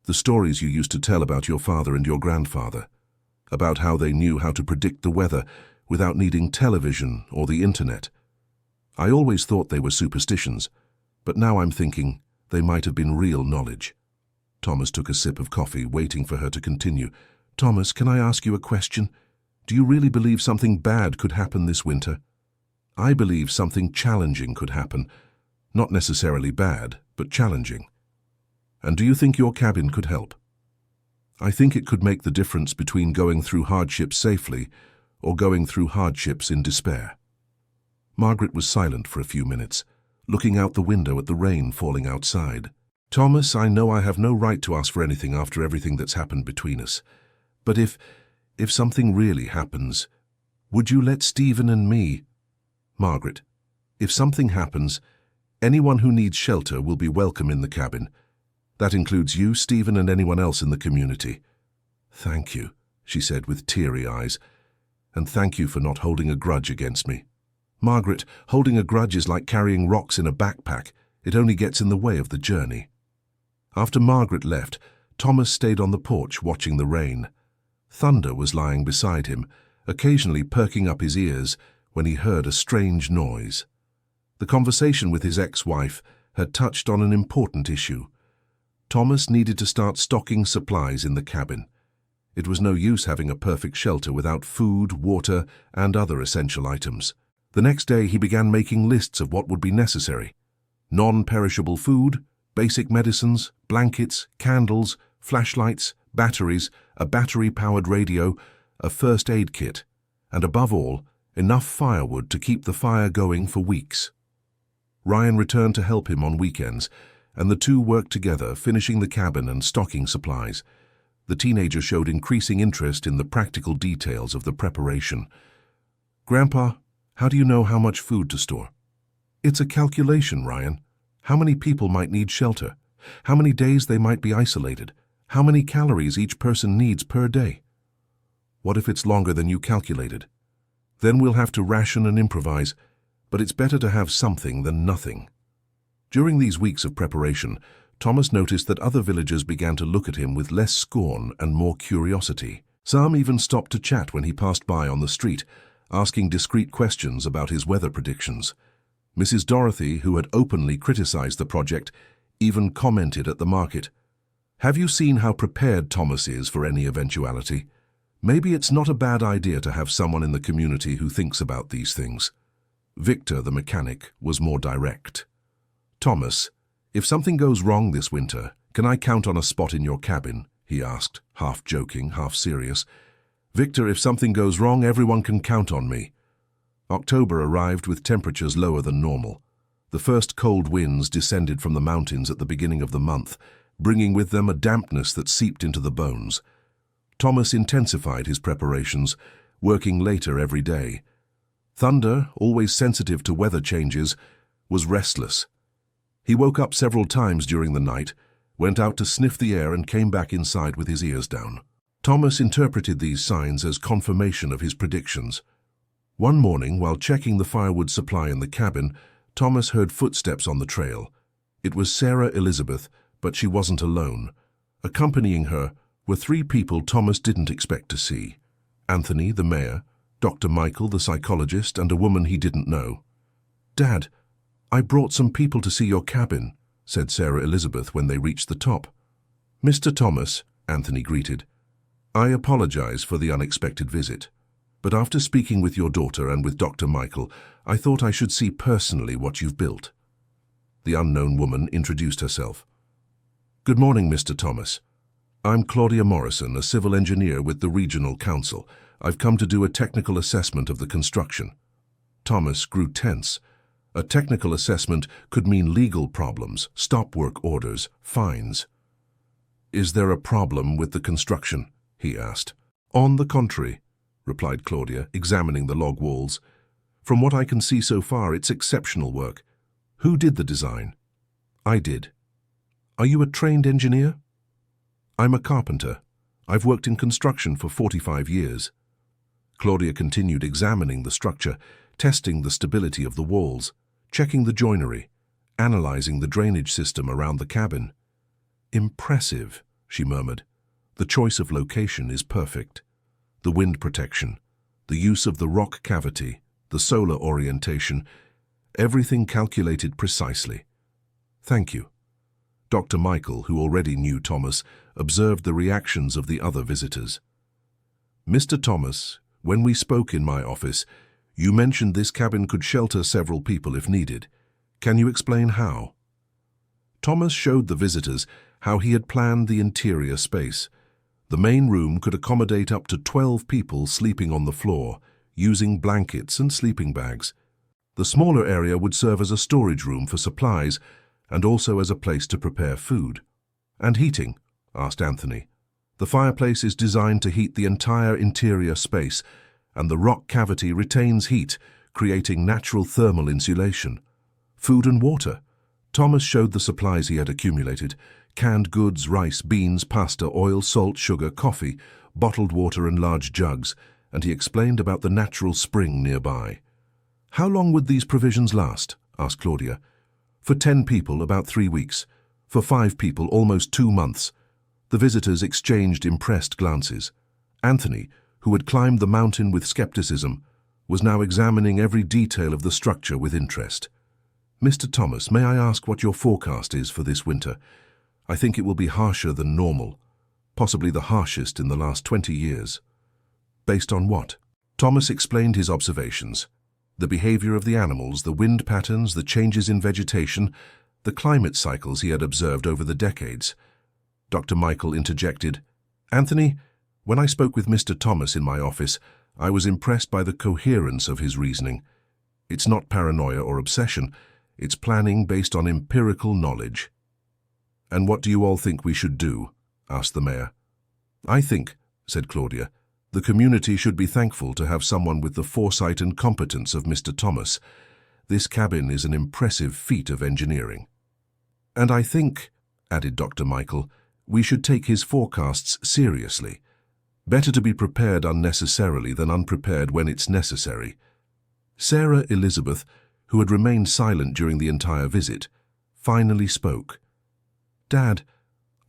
The stories you used to tell about your father and your grandfather, about how they knew how to predict the weather without needing television or the internet. I always thought they were superstitions, but now I'm thinking they might have been real knowledge. Thomas took a sip of coffee, waiting for her to continue. Thomas, can I ask you a question? Do you really believe something bad could happen this winter? I believe something challenging could happen. Not necessarily bad, but challenging. And do you think your cabin could help? I think it could make the difference between going through hardships safely or going through hardships in despair. Margaret was silent for a few minutes, looking out the window at the rain falling outside. Thomas, I know I have no right to ask for anything after everything that's happened between us. But if something really happens, would you let Stephen and me? Margaret, if something happens, anyone who needs shelter will be welcome in the cabin. That includes you, Stephen, and anyone else in the community. Thank you, she said with teary eyes, and thank you for not holding a grudge against me. Margaret, holding a grudge is like carrying rocks in a backpack. It only gets in the way of the journey. After Margaret left, Thomas stayed on the porch watching the rain. Thunder was lying beside him, occasionally perking up his ears when he heard a strange noise. The conversation with his ex-wife had touched on an important issue. Thomas needed to start stocking supplies in the cabin. It was no use having a perfect shelter without food, water, and other essential items. The next day he began making lists of what would be necessary. Non-perishable food, basic medicines, blankets, candles, flashlights, batteries, a battery-powered radio, a first aid kit, and above all, enough firewood to keep the fire going for weeks. Ryan returned to help him on weekends, and the two worked together, finishing the cabin and stocking supplies. The teenager showed increasing interest in the practical details of the preparation. "Grandpa, how do you know how much food to store?" "It's a calculation, Ryan. How many people might need shelter? How many days they might be isolated? How many calories each person needs per day?" "What if it's longer than you calculated? Then we'll have to ration and improvise, but it's better to have something than nothing." During these weeks of preparation, Thomas noticed that other villagers began to look at him with less scorn and more curiosity. Some even stopped to chat when he passed by on the street, asking discreet questions about his weather predictions. Mrs. Dorothy, who had openly criticized the project, even commented at the market, "Have you seen how prepared Thomas is for any eventuality? Maybe it's not a bad idea to have someone in the community who thinks about these things." Victor, the mechanic, was more direct. "Thomas, if something goes wrong this winter, can I count on a spot in your cabin?" he asked, half joking, half serious. "Victor, if something goes wrong, everyone can count on me." October arrived with temperatures lower than normal. The first cold winds descended from the mountains at the beginning of the month, bringing with them a dampness that seeped into the bones. Thomas intensified his preparations, working later every day. Thunder, always sensitive to weather changes, was restless. He woke up several times during the night, went out to sniff the air and came back inside with his ears down. Thomas interpreted these signs as confirmation of his predictions. One morning, while checking the firewood supply in the cabin, Thomas heard footsteps on the trail. It was Sarah Elizabeth, but she wasn't alone. Accompanying her were three people Thomas didn't expect to see: Anthony, the mayor, Dr. Michael, the psychologist, and a woman he didn't know. "Dad, I brought some people to see your cabin," said Sarah Elizabeth when they reached the top. "Mr. Thomas," Anthony greeted, "I apologize for the unexpected visit, but after speaking with your daughter and with Dr. Michael, I thought I should see personally what you've built." The unknown woman introduced herself. "Good morning, Mr. Thomas. I'm Claudia Morrison, a civil engineer with the Regional Council. I've come to do a technical assessment of the construction." Thomas grew tense. A technical assessment could mean legal problems, stop work orders, fines. "Is there a problem with the construction?" he asked. "On the contrary," replied Claudia, examining the log walls. "From what I can see so far, it's exceptional work. Who did the design?" "I did." "Are you a trained engineer?" "I'm a carpenter. I've worked in construction for 45 years. Claudia continued examining the structure, testing the stability of the walls, checking the joinery, analyzing the drainage system around the cabin. "Impressive," she murmured. "The choice of location is perfect. The wind protection, the use of the rock cavity, the solar orientation, everything calculated precisely. Thank you." Dr. Michael, who already knew Thomas, observed the reactions of the other visitors. "Mr. Thomas, when we spoke in my office, you mentioned this cabin could shelter several people if needed. Can you explain how?" Thomas showed the visitors how he had planned the interior space. The main room could accommodate up to 12 people sleeping on the floor, using blankets and sleeping bags. The smaller area would serve as a storage room for supplies and also as a place to prepare food. "And heating?" asked Anthony. "The fireplace is designed to heat the entire interior space, and the rock cavity retains heat, creating natural thermal insulation. Food and water." Thomas showed the supplies he had accumulated: canned goods, rice, beans, pasta, oil, salt, sugar, coffee, bottled water and large jugs, and he explained about the natural spring nearby. "How long would these provisions last?" asked Claudia. "For 10 people, about 3 weeks. For 5 people, almost 2 months." The visitors exchanged impressed glances. Anthony, who had climbed the mountain with skepticism, was now examining every detail of the structure with interest. "Mr. Thomas, may I ask what your forecast is for this winter? I think it will be harsher than normal, possibly the harshest in the last 20 years. "Based on what?" Thomas explained his observations: the behavior of the animals, the wind patterns, the changes in vegetation, the climate cycles he had observed over the decades. Dr. Michael interjected, "Anthony, when I spoke with Mr. Thomas in my office, I was impressed by the coherence of his reasoning. It's not paranoia or obsession, it's planning based on empirical knowledge." "And what do you all think we should do?" asked the mayor. "I think," said Claudia, "the community should be thankful to have someone with the foresight and competence of Mr. Thomas. This cabin is an impressive feat of engineering." "And I think," added Dr. Michael, "we should take his forecasts seriously. Better to be prepared unnecessarily than unprepared when it's necessary." Sarah Elizabeth, who had remained silent during the entire visit, finally spoke. "Dad,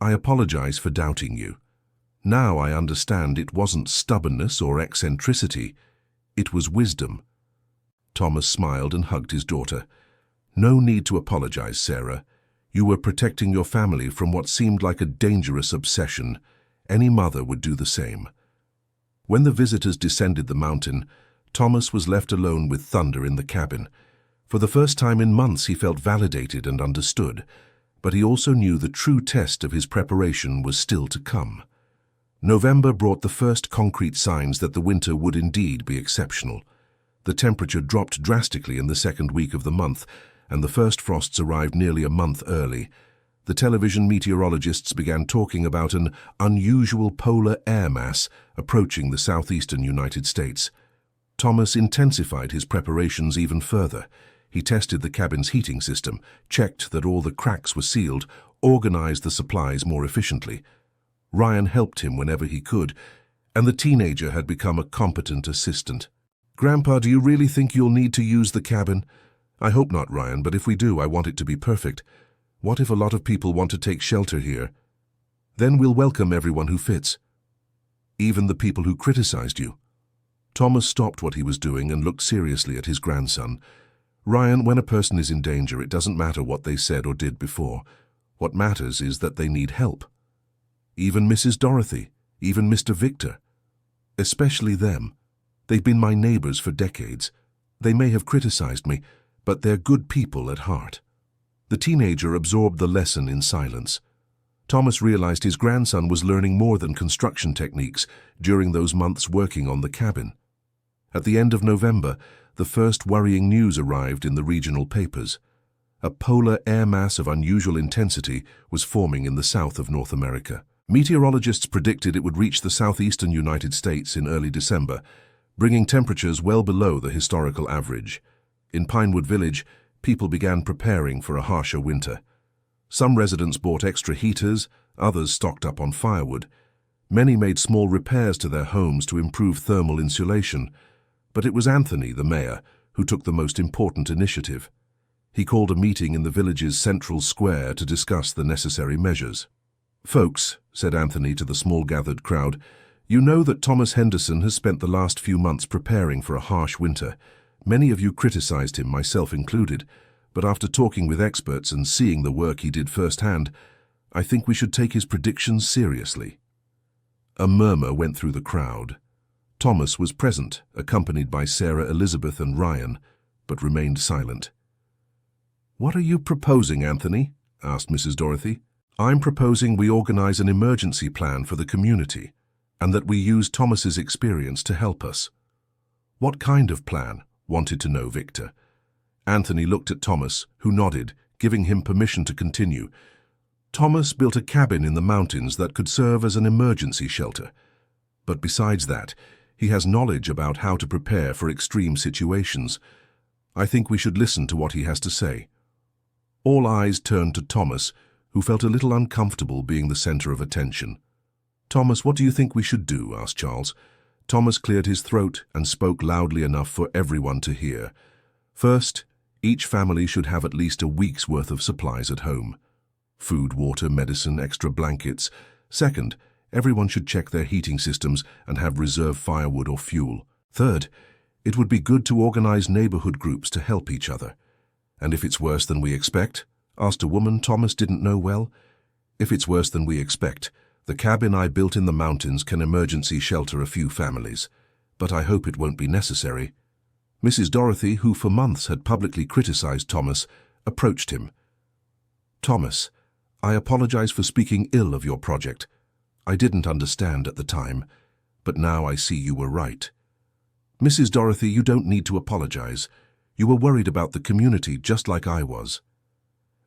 I apologize for doubting you. Now I understand it wasn't stubbornness or eccentricity, it was wisdom." Thomas smiled and hugged his daughter. "No need to apologize, Sarah. You were protecting your family from what seemed like a dangerous obsession. Any mother would do the same." When the visitors descended the mountain, Thomas was left alone with Thunder in the cabin. For the first time in months he felt validated and understood, but he also knew the true test of his preparation was still to come. November brought the first concrete signs that the winter would indeed be exceptional. The temperature dropped drastically in the second week of the month, and the first frosts arrived nearly a month early. The television meteorologists began talking about an unusual polar air mass approaching the southeastern United States. Thomas intensified his preparations even further. He tested the cabin's heating system, checked that all the cracks were sealed, organized the supplies more efficiently. Ryan helped him whenever he could, and the teenager had become a competent assistant. "Grandpa, do you really think you'll need to use the cabin?" "I hope not, Ryan, but if we do, I want it to be perfect. What if a lot of people want to take shelter here? Then we'll welcome everyone who fits. Even the people who criticized you." Thomas stopped what he was doing and looked seriously at his grandson. "Ryan, when a person is in danger, it doesn't matter what they said or did before. What matters is that they need help. Even Mrs. Dorothy, even Mr. Victor. Especially them. They've been my neighbors for decades. They may have criticized me, but they're good people at heart." The teenager absorbed the lesson in silence. Thomas realized his grandson was learning more than construction techniques during those months working on the cabin. At the end of November, the first worrying news arrived in the regional papers. A polar air mass of unusual intensity was forming in the south of North America. Meteorologists predicted it would reach the southeastern United States in early December, bringing temperatures well below the historical average. In Pinewood Village, people began preparing for a harsher winter. Some residents bought extra heaters, others stocked up on firewood. Many made small repairs to their homes to improve thermal insulation. But it was Anthony, the mayor, who took the most important initiative. He called a meeting in the village's central square to discuss the necessary measures. "Folks," said Anthony to the small gathered crowd, "you know that Thomas Henderson has spent the last few months preparing for a harsh winter. Many of you criticized him, myself included, but after talking with experts and seeing the work he did firsthand, I think we should take his predictions seriously." A murmur went through the crowd. Thomas was present, accompanied by Sarah Elizabeth and Ryan, but remained silent. "What are you proposing, Anthony?" asked Mrs. Dorothy. "I'm proposing we organize an emergency plan for the community, and that we use Thomas's experience to help us." "What kind of plan?" wanted to know Victor. Anthony looked at Thomas, who nodded, giving him permission to continue. "Thomas built a cabin in the mountains that could serve as an emergency shelter. But besides that, he has knowledge about how to prepare for extreme situations. I think we should listen to what he has to say." All eyes turned to Thomas, who felt a little uncomfortable being the center of attention. "Thomas, what do you think we should do?" asked Charles. Thomas cleared his throat and spoke loudly enough for everyone to hear. "First, each family should have at least a week's worth of supplies at home. Food, water, medicine, extra blankets. Second, everyone should check their heating systems and have reserve firewood or fuel. Third, it would be good to organize neighborhood groups to help each other. And if it's worse than we expect?" asked a woman Thomas didn't know well. "If it's worse than we expect, the cabin I built in the mountains can emergency shelter a few families. But I hope it won't be necessary." Mrs. Dorothy, who for months had publicly criticized Thomas, approached him. Thomas, I apologize for speaking ill of your project. I didn't understand at the time, but now I see you were right. Mrs. Dorothy, you don't need to apologize. You were worried about the community just like I was.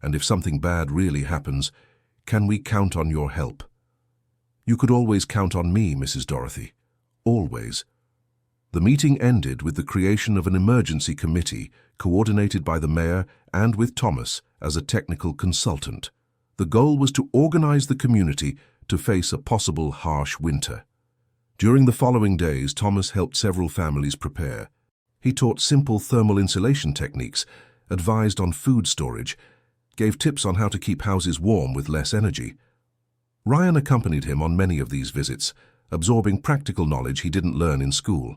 And if something bad really happens, can we count on your help? You could always count on me, Mrs. Dorothy. Always. The meeting ended with the creation of an emergency committee coordinated by the mayor and with Thomas as a technical consultant. The goal was to organize the community to face a possible harsh winter. During the following days, Thomas helped several families prepare. He taught simple thermal insulation techniques, advised on food storage, gave tips on how to keep houses warm with less energy. Ryan accompanied him on many of these visits, absorbing practical knowledge he didn't learn in school.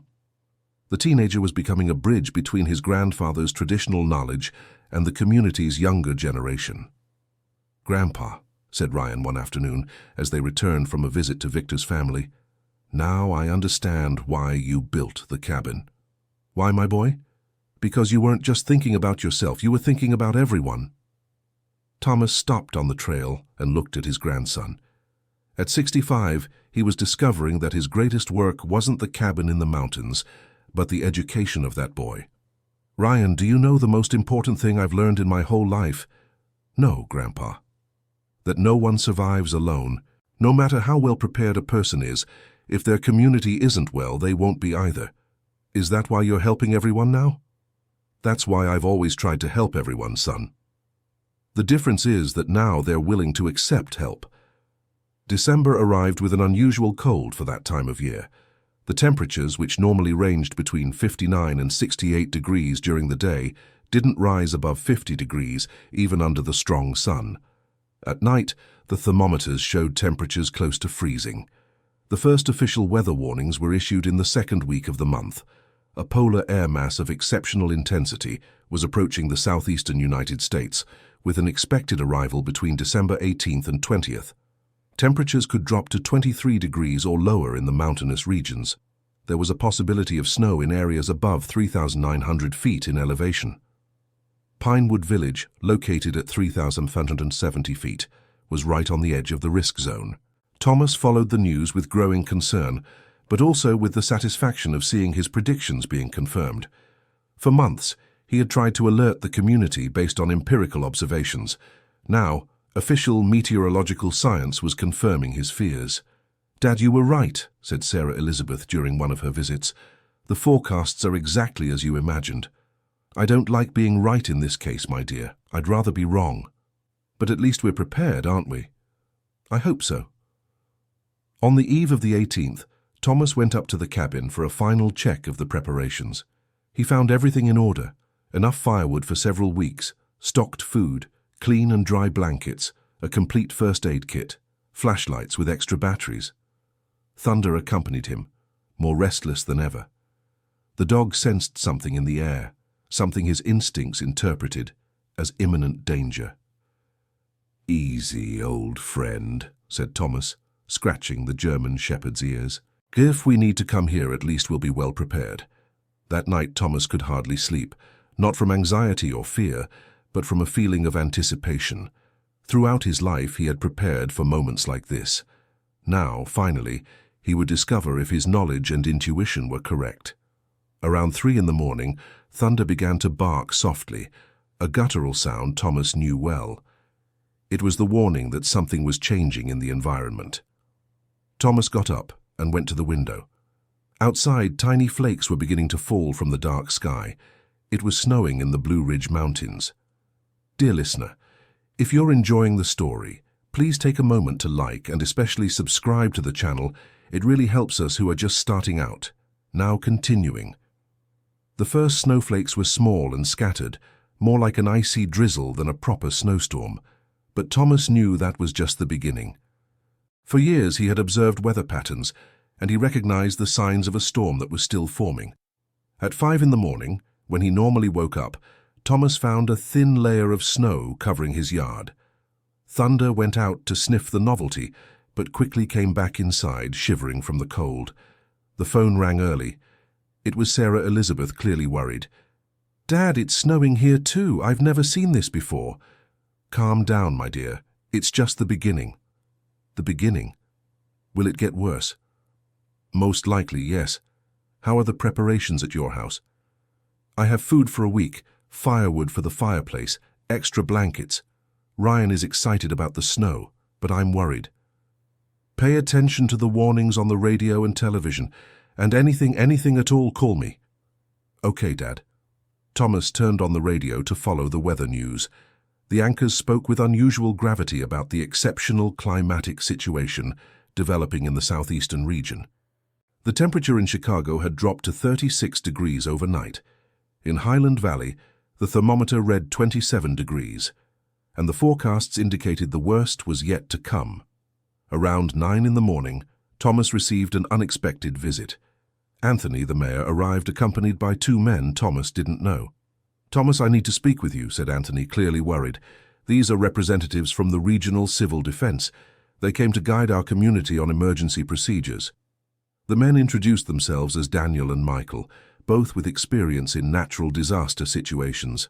The teenager was becoming a bridge between his grandfather's traditional knowledge and the community's younger generation. "Grandpa," said Ryan one afternoon as they returned from a visit to Victor's family, "now I understand why you built the cabin." "Why, my boy?" "Because you weren't just thinking about yourself, you were thinking about everyone." Thomas stopped on the trail and looked at his grandson. At 65, he was discovering that his greatest work wasn't the cabin in the mountains, but the education of that boy. "Ryan, do you know the most important thing I've learned in my whole life?" "No, Grandpa." "That no one survives alone. No matter how well prepared a person is, if their community isn't well, they won't be either. Is that why you're helping everyone now?" "That's why I've always tried to help everyone, son." The difference is that now they're willing to accept help. December arrived with an unusual cold for that time of year. The temperatures, which normally ranged between 59 and 68 degrees during the day, didn't rise above 50 degrees, even under the strong sun. At night, the thermometers showed temperatures close to freezing. The first official weather warnings were issued in the second week of the month. A polar air mass of exceptional intensity was approaching the southeastern United States, with an expected arrival between December 18th and 20th. Temperatures could drop to 23 degrees or lower in the mountainous regions. There was a possibility of snow in areas above 3,900 feet in elevation. Pinewood Village, located at 3,570 feet, was right on the edge of the risk zone. Thomas followed the news with growing concern, but also with the satisfaction of seeing his predictions being confirmed. For months, he had tried to alert the community based on empirical observations. Now, official meteorological science was confirming his fears. "Dad, you were right," said Sarah Elizabeth during one of her visits. "The forecasts are exactly as you imagined. I don't like being right in this case, my dear. I'd rather be wrong. But at least we're prepared, aren't we?" "I hope so." On the eve of the 18th, Thomas went up to the cabin for a final check of the preparations. He found everything in order, enough firewood for several weeks, stocked food, clean and dry blankets, a complete first aid kit, flashlights with extra batteries. Thunder accompanied him, more restless than ever. The dog sensed something in the air, something his instincts interpreted as imminent danger. "Easy, old friend," said Thomas, scratching the German shepherd's ears. "If we need to come here, at least we'll be well prepared." That night Thomas could hardly sleep, not from anxiety or fear, but from a feeling of anticipation. Throughout his life he had prepared for moments like this. Now, finally, he would discover if his knowledge and intuition were correct. Around 3 in the morning, thunder began to bark softly, a guttural sound Thomas knew well. It was the warning that something was changing in the environment. Thomas got up and went to the window. Outside, tiny flakes were beginning to fall from the dark sky. It was snowing in the Blue Ridge Mountains. Dear listener, if you're enjoying the story, please take a moment to like and especially subscribe to the channel. It really helps us who are just starting out. Now continuing. The first snowflakes were small and scattered, more like an icy drizzle than a proper snowstorm. But Thomas knew that was just the beginning. For years he had observed weather patterns, and he recognized the signs of a storm that was still forming. At 5 in the morning, when he normally woke up, Thomas found a thin layer of snow covering his yard. Thunder went out to sniff the novelty, but quickly came back inside, shivering from the cold. The phone rang early. It was Sarah Elizabeth, clearly worried. "Dad, it's snowing here too. I've never seen this before." Calm down, my dear. It's just the beginning. The beginning? Will it get worse? Most likely, yes. How are the preparations at your house? I have food for a week, firewood for the fireplace, extra blankets. Ryan is excited about the snow, but I'm worried. Pay attention to the warnings on the radio and television, and anything at all, call me. Okay, Dad. Thomas turned on the radio to follow the weather news. The anchors spoke with unusual gravity about the exceptional climatic situation developing in the southeastern region. The temperature in Chicago had dropped to 36 degrees overnight. In Highland Valley, the thermometer read 27 degrees, and the forecasts indicated the worst was yet to come. Around 9 in the morning, Thomas received an unexpected visit. Anthony, the mayor, arrived accompanied by 2 men Thomas didn't know. "Thomas, I need to speak with you," said Anthony, clearly worried. "These are representatives from the Regional Civil Defense. They came to guide our community on emergency procedures." The men introduced themselves as Daniel and Michael, both with experience in natural disaster situations.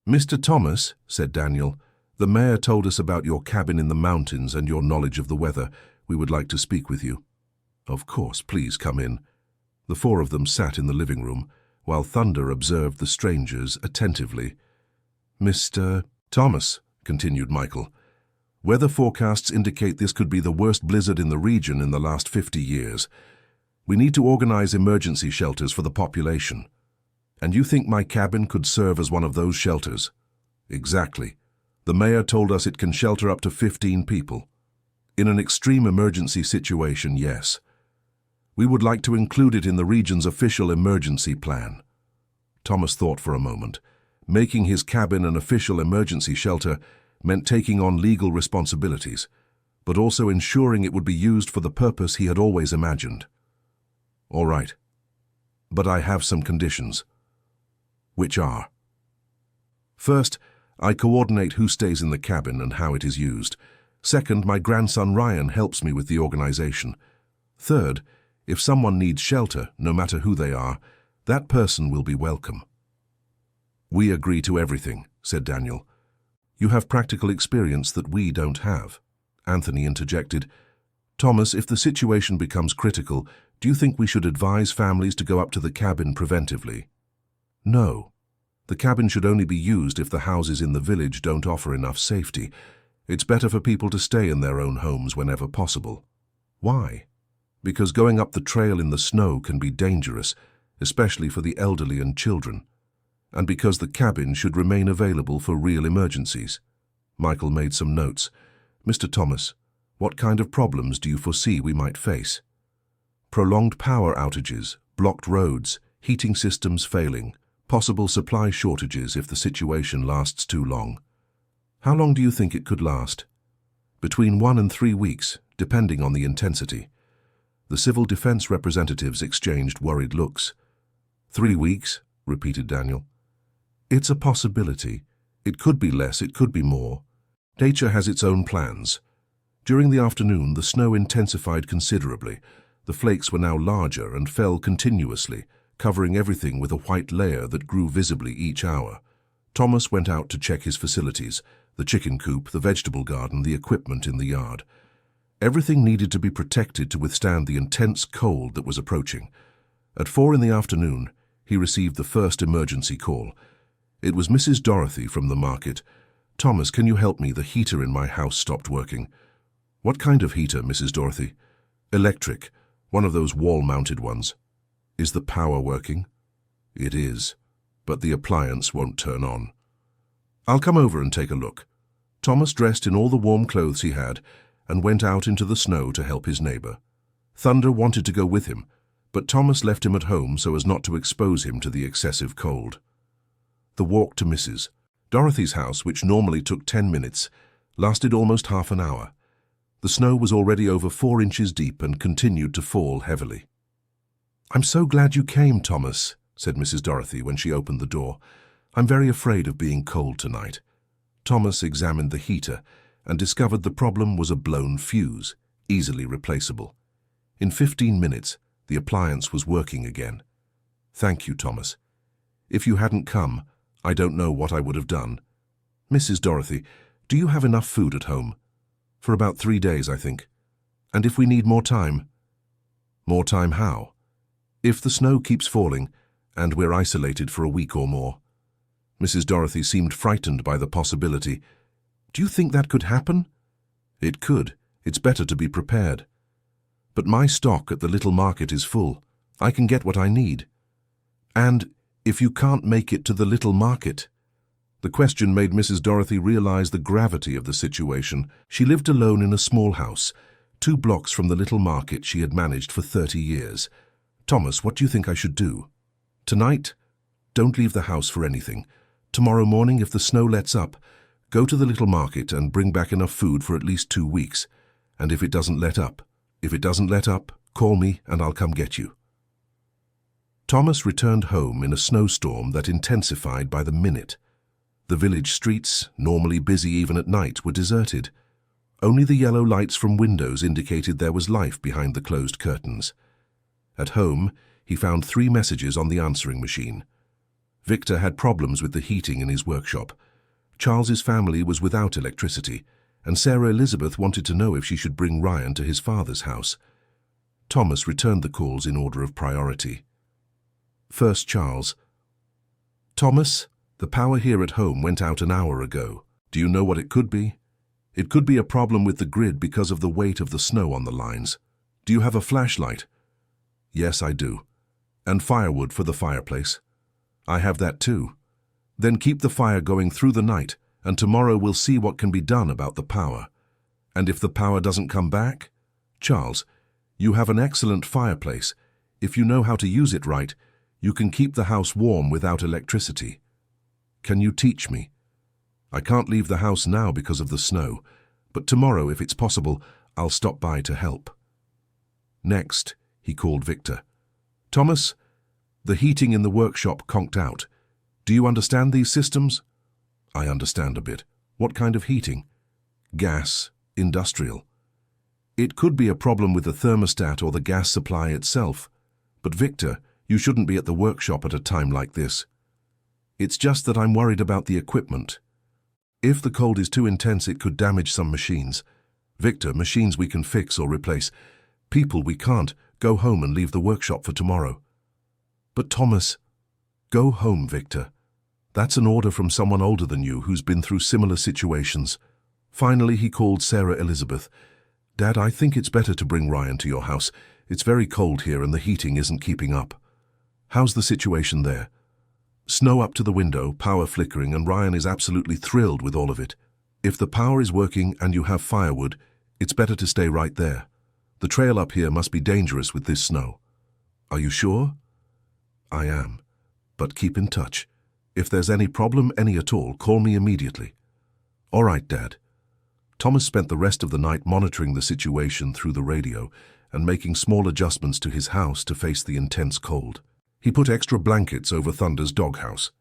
"Mr. Thomas," said Daniel, "the mayor told us about your cabin in the mountains and your knowledge of the weather. We would like to speak with you." "Of course, please come in." The 4 of them sat in the living room, while Thunder observed the strangers attentively. "Mr. Thomas," continued Michael, "weather forecasts indicate this could be the worst blizzard in the region in the last 50 years. We need to organize emergency shelters for the population. And you think my cabin could serve as one of those shelters?" "Exactly. The mayor told us it can shelter up to 15 people. In an extreme emergency situation, yes. We would like to include it in the region's official emergency plan." Thomas thought for a moment. Making his cabin an official emergency shelter meant taking on legal responsibilities, but also ensuring it would be used for the purpose he had always imagined. "All right. But I have some conditions." "Which are?" "First, I coordinate who stays in the cabin and how it is used. Second, my grandson Ryan helps me with the organization. Third, if someone needs shelter, no matter who they are, that person will be welcome." "We agree to everything," said Daniel. "You have practical experience that we don't have." Anthony interjected, "Thomas, if the situation becomes critical, do you think we should advise families to go up to the cabin preventively?" "No. The cabin should only be used if the houses in the village don't offer enough safety. It's better for people to stay in their own homes whenever possible." "Why?" "Because going up the trail in the snow can be dangerous, especially for the elderly and children. And because the cabin should remain available for real emergencies." Michael made some notes. "Mr. Thomas, what kind of problems do you foresee we might face?" "Prolonged power outages, blocked roads, heating systems failing, possible supply shortages if the situation lasts too long." "How long do you think it could last?" "Between 1 and 3 weeks, depending on the intensity." The civil defense representatives exchanged worried looks. 3 weeks, repeated Daniel. "It's a possibility. It could be less, it could be more. Nature has its own plans." During the afternoon, the snow intensified considerably. The flakes were now larger and fell continuously, covering everything with a white layer that grew visibly each hour. Thomas went out to check his facilities, the chicken coop, the vegetable garden, the equipment in the yard. Everything needed to be protected to withstand the intense cold that was approaching. At 4 in the afternoon, he received the first emergency call. It was Mrs. Dorothy from the market. "Thomas, can you help me? The heater in my house stopped working." "What kind of heater, Mrs. Dorothy?" "Electric, one of those wall-mounted ones." "Is the power working?" "It is, but the appliance won't turn on." "I'll come over and take a look." Thomas dressed in all the warm clothes he had and went out into the snow to help his neighbor. Thunder wanted to go with him, but Thomas left him at home so as not to expose him to the excessive cold. The walk to Mrs. Dorothy's house, which normally took 10 minutes, lasted almost half an hour. The snow was already over 4 inches deep and continued to fall heavily. "I'm so glad you came, Thomas," said Mrs. Dorothy when she opened the door. "I'm very afraid of being cold tonight." Thomas examined the heater and discovered the problem was a blown fuse, easily replaceable. In 15 minutes, the appliance was working again. "Thank you, Thomas. If you hadn't come, I don't know what I would have done." Mrs. Dorothy, do you have enough food at home? For about 3 days, I think. And if we need more time? More time how? If the snow keeps falling, and we're isolated for a week or more. Mrs. Dorothy seemed frightened by the possibility. Do you think that could happen? It could. It's better to be prepared. But my stock at the little market is full. I can get what I need. And if you can't make it to the little market? The question made Mrs. Dorothy realize the gravity of the situation. She lived alone in a small house, 2 blocks from the little market she had managed for 30 years. Thomas, what do you think I should do? Tonight, don't leave the house for anything. Tomorrow morning, if the snow lets up, go to the little market and bring back enough food for at least 2 weeks. And if it doesn't let up, call me and I'll come get you. Thomas returned home in a snowstorm that intensified by the minute. The village streets, normally busy even at night, were deserted. Only the yellow lights from windows indicated there was life behind the closed curtains. At home, he found 3 messages on the answering machine. Victor had problems with the heating in his workshop. Charles's family was without electricity, and Sarah Elizabeth wanted to know if she should bring Ryan to his father's house. Thomas returned the calls in order of priority. First, Charles. Thomas, the power here at home went out an hour ago. Do you know what it could be? It could be a problem with the grid because of the weight of the snow on the lines. Do you have a flashlight? Yes, I do. And firewood for the fireplace? I have that too. Then keep the fire going through the night, and tomorrow we'll see what can be done about the power. And if the power doesn't come back? Charles, you have an excellent fireplace. If you know how to use it right, you can keep the house warm without electricity. Can you teach me? I can't leave the house now because of the snow, but tomorrow, if it's possible, I'll stop by to help. Next, he called Victor. Thomas, the heating in the workshop conked out. Do you understand these systems? I understand a bit. What kind of heating? Gas, industrial. It could be a problem with the thermostat or the gas supply itself. But Victor, you shouldn't be at the workshop at a time like this. It's just that I'm worried about the equipment. If the cold is too intense, it could damage some machines. Victor, machines we can fix or replace. People we can't. Go home and leave the workshop for tomorrow. But Thomas, go home, Victor. That's an order from someone older than you who's been through similar situations. Finally, he called Sarah Elizabeth. Dad, I think it's better to bring Ryan to your house. It's very cold here and the heating isn't keeping up. How's the situation there? Snow up to the window, power flickering, and Ryan is absolutely thrilled with all of it. If the power is working and you have firewood, it's better to stay right there. The trail up here must be dangerous with this snow. Are you sure? I am. But keep in touch. If there's any problem, any at all, call me immediately. All right, Dad. Thomas spent the rest of the night monitoring the situation through the radio and making small adjustments to his house to face the intense cold. He put extra blankets over Thunder's doghouse,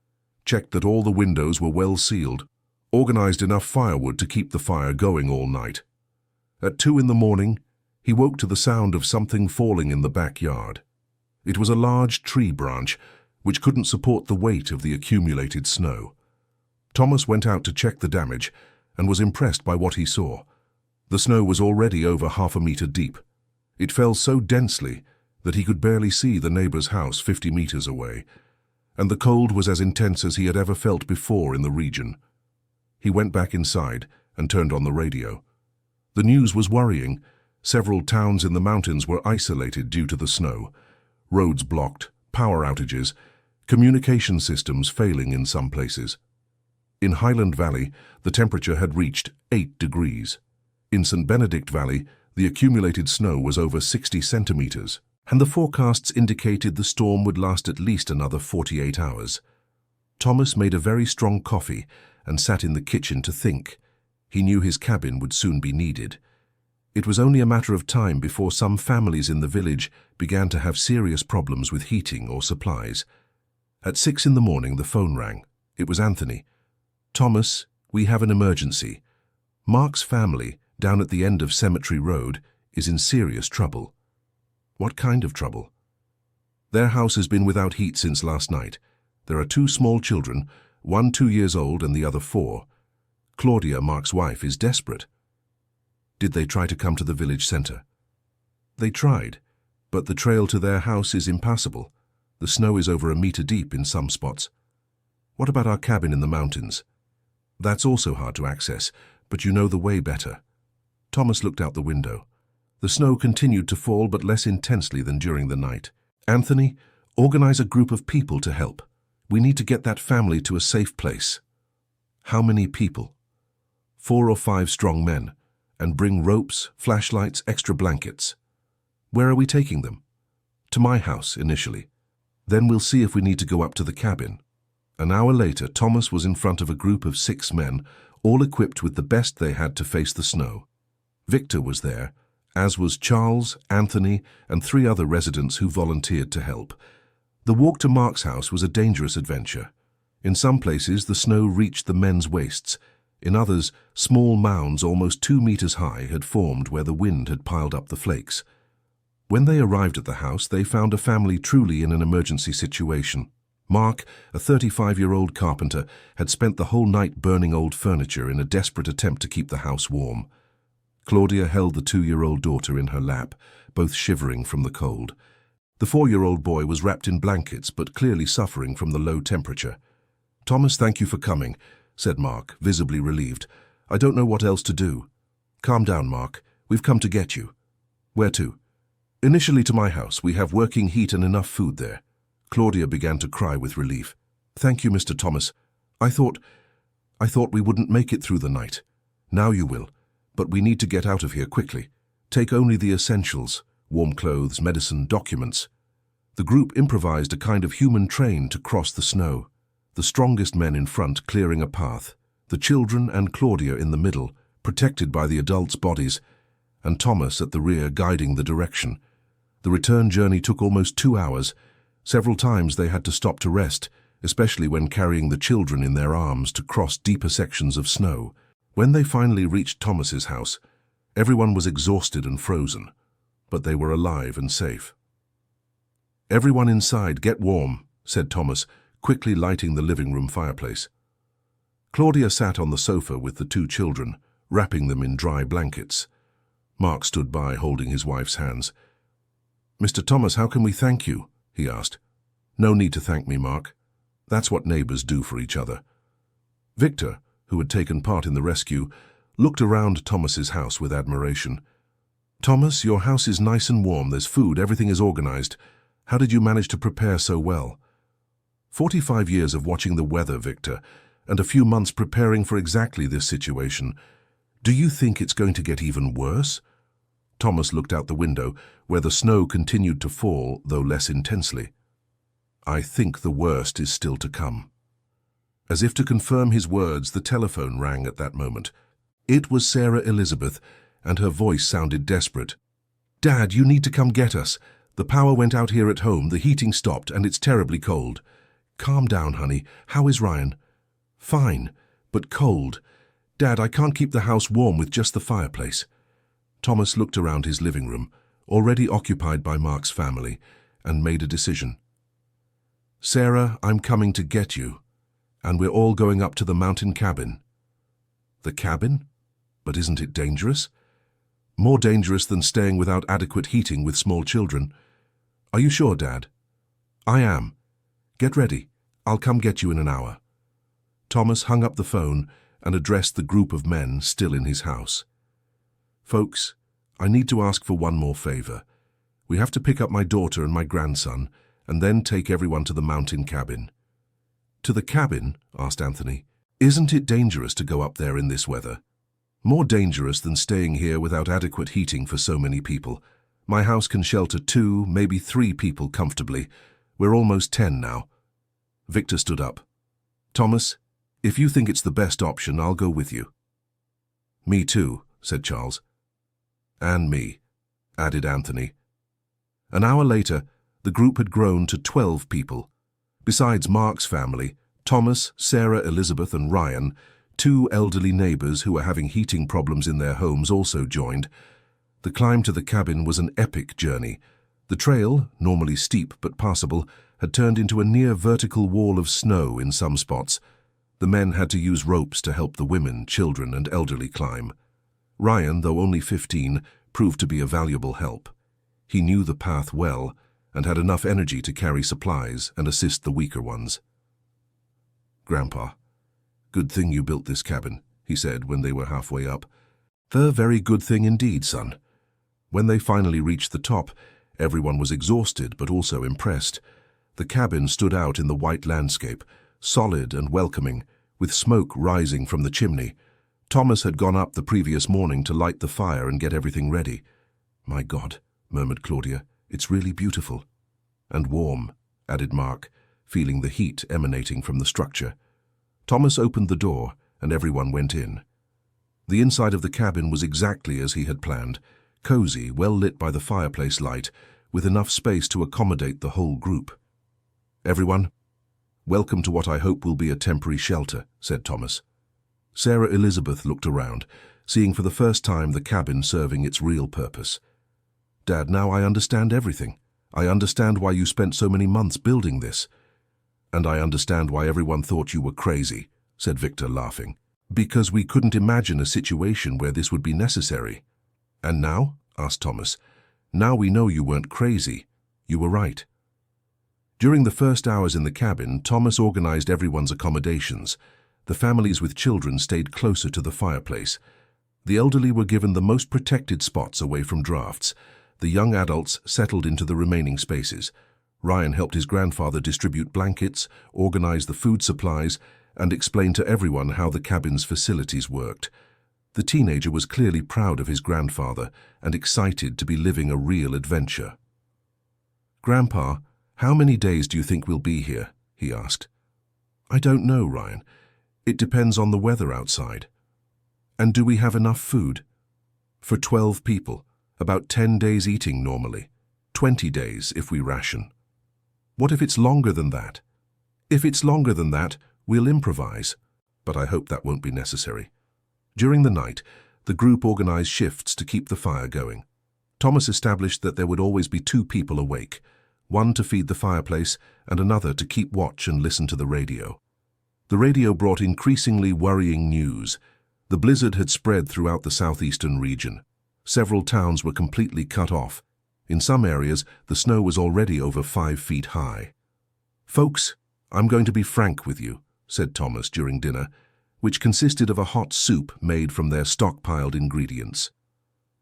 checked that all the windows were well sealed, organized enough firewood to keep the fire going all night. At 2 in the morning, he woke to the sound of something falling in the backyard. It was a large tree branch, which couldn't support the weight of the accumulated snow. Thomas went out to check the damage and was impressed by what he saw. The snow was already over 1/2 meter deep. It fell so densely that he could barely see the neighbor's house 50 meters away, and the cold was as intense as he had ever felt before in the region. He went back inside and turned on the radio. The news was worrying. Several towns in the mountains were isolated due to the snow. Roads blocked, power outages, communication systems failing in some places. In Highland Valley, the temperature had reached 8 degrees. In St. Benedict Valley, the accumulated snow was over 60 centimeters, and the forecasts indicated the storm would last at least another 48 hours. Thomas made a very strong coffee and sat in the kitchen to think. He knew his cabin would soon be needed. It was only a matter of time before some families in the village began to have serious problems with heating or supplies. At 6 in the morning, the phone rang. It was Anthony. Thomas, we have an emergency. Mark's family, down at the end of Cemetery Road, is in serious trouble. What kind of trouble? Their house has been without heat since last night. There are 2 small children, one 2 years old and the other 4. Claudia, Mark's wife, is desperate. Did they try to come to the village center? They tried, but the trail to their house is impassable. The snow is over a meter deep in some spots. What about our cabin in the mountains? That's also hard to access, but you know the way better. Thomas looked out the window. The snow continued to fall, but less intensely than during the night. Anthony, organize a group of people to help. We need to get that family to a safe place. How many people? 4 or 5 strong men, and bring ropes, flashlights, extra blankets. Where are we taking them? To my house, initially. Then we'll see if we need to go up to the cabin. An hour later, Thomas was in front of a group of 6 men, all equipped with the best they had to face the snow. Victor was there, as was Charles, Anthony, and 3 other residents who volunteered to help. The walk to Mark's house was a dangerous adventure. In some places, the snow reached the men's waists. In others, small mounds almost 2 meters high had formed where the wind had piled up the flakes. When they arrived at the house, they found a family truly in an emergency situation. Mark, a 35-year-old carpenter, had spent the whole night burning old furniture in a desperate attempt to keep the house warm. Claudia held the 2-year-old daughter in her lap, both shivering from the cold. The 4-year-old boy was wrapped in blankets, but clearly suffering from the low temperature. "Thomas, thank you for coming," said Mark, visibly relieved. "I don't know what else to do." "Calm down, Mark. We've come to get you." "Where to?" "Initially to my house. We have working heat and enough food there." Claudia began to cry with relief. "Thank you, Mr. Thomas. I thought we wouldn't make it through the night. Now you will. But we need to get out of here quickly. Take only the essentials: warm clothes, medicine, documents." The group improvised a kind of human train to cross the snow. The strongest men in front clearing a path, the children and Claudia in the middle, protected by the adults' bodies, and Thomas at the rear guiding the direction. The return journey took almost 2 hours. Several times they had to stop to rest, especially when carrying the children in their arms to cross deeper sections of snow. When they finally reached Thomas's house, everyone was exhausted and frozen, but they were alive and safe. "Everyone inside, get warm," said Thomas, quickly lighting the living room fireplace. Claudia sat on the sofa with the 2 children, wrapping them in dry blankets. Mark stood by, holding his wife's hands. "Mr. Thomas, how can we thank you?" he asked. "No need to thank me, Mark. That's what neighbors do for each other." Victor, who had taken part in the rescue, looked around Thomas's house with admiration. "Thomas, your house is nice and warm, there's food, everything is organized. How did you manage to prepare so well?" 45 years of watching the weather, Victor, and a few months preparing for exactly this situation. Do you think it's going to get even worse?" Thomas looked out the window, where the snow continued to fall, though less intensely. "I think the worst is still to come." As if to confirm his words, the telephone rang at that moment. It was Sarah Elizabeth, and her voice sounded desperate. "Dad, you need to come get us. The power went out here at home, the heating stopped, and it's terribly cold." "Calm down, honey. How is Ryan?" "Fine, but cold. Dad, I can't keep the house warm with just the fireplace." Thomas looked around his living room, already occupied by Mark's family, and made a decision. "Sarah, I'm coming to get you, and we're all going up to the mountain cabin." "The cabin? But isn't it dangerous?" "More dangerous than staying without adequate heating with small children." "Are you sure, Dad?" "I am. Get ready. I'll come get you in an hour." Thomas hung up the phone and addressed the group of men still in his house. "Folks, I need to ask for one more favor. We have to pick up my daughter and my grandson, and then take everyone to the mountain cabin." "To the cabin?" asked Anthony. "Isn't it dangerous to go up there in this weather?" "More dangerous than staying here without adequate heating for so many people. My house can shelter 2, maybe 3 people comfortably. We're almost 10 now." Victor stood up. "Thomas, if you think it's the best option, I'll go with you." "Me too," said Charles. "And me," added Anthony. An hour later, the group had grown to 12 people. Besides Mark's family, Thomas, Sarah, Elizabeth, and Ryan, 2 elderly neighbors who were having heating problems in their homes also joined. The climb to the cabin was an epic journey. The trail, normally steep but passable, had turned into a near vertical wall of snow in some spots. The men had to use ropes to help the women, children, and elderly climb. Ryan, though only 15, proved to be a valuable help. He knew the path well and had enough energy to carry supplies and assist the weaker ones. "Grandpa, good thing you built this cabin," he said when they were halfway up. "A very good thing indeed, son." When they finally reached the top, everyone was exhausted but also impressed. The cabin stood out in the white landscape, solid and welcoming, with smoke rising from the chimney. Thomas had gone up the previous morning to light the fire and get everything ready. "My God," murmured Claudia, "it's really beautiful." "And warm," added Mark, feeling the heat emanating from the structure. Thomas opened the door, and everyone went in. The inside of the cabin was exactly as he had planned, cozy, well lit by the fireplace light, with enough space to accommodate the whole group. "Everyone, welcome to what I hope will be a temporary shelter," said Thomas. Sarah Elizabeth looked around, seeing for the first time the cabin serving its real purpose. "Dad, now I understand everything. I understand why you spent so many months building this. And I understand why everyone thought you were crazy," said Victor, laughing. "Because we couldn't imagine a situation where this would be necessary." "And now?" asked Thomas. "Now we know you weren't crazy. You were right." During the first hours in the cabin, Thomas organized everyone's accommodations. The families with children stayed closer to the fireplace. The elderly were given the most protected spots away from drafts. The young adults settled into the remaining spaces. Ryan helped his grandfather distribute blankets, organize the food supplies, and explain to everyone how the cabin's facilities worked. The teenager was clearly proud of his grandfather and excited to be living a real adventure. "Grandpa, how many days do you think we'll be here?" he asked. "I don't know, Ryan. It depends on the weather outside." "And do we have enough food?" "For 12 people, about 10 days eating normally. 20 days if we ration." "What if it's longer than that?" "If it's longer than that, we'll improvise. But I hope that won't be necessary." During the night, the group organized shifts to keep the fire going. Thomas established that there would always be 2 people awake, one to feed the fireplace and another to keep watch and listen to the radio. The radio brought increasingly worrying news. The blizzard had spread throughout the southeastern region. Several towns were completely cut off. In some areas, the snow was already over 5 feet high. "Folks, I'm going to be frank with you," said Thomas during dinner, which consisted of a hot soup made from their stockpiled ingredients.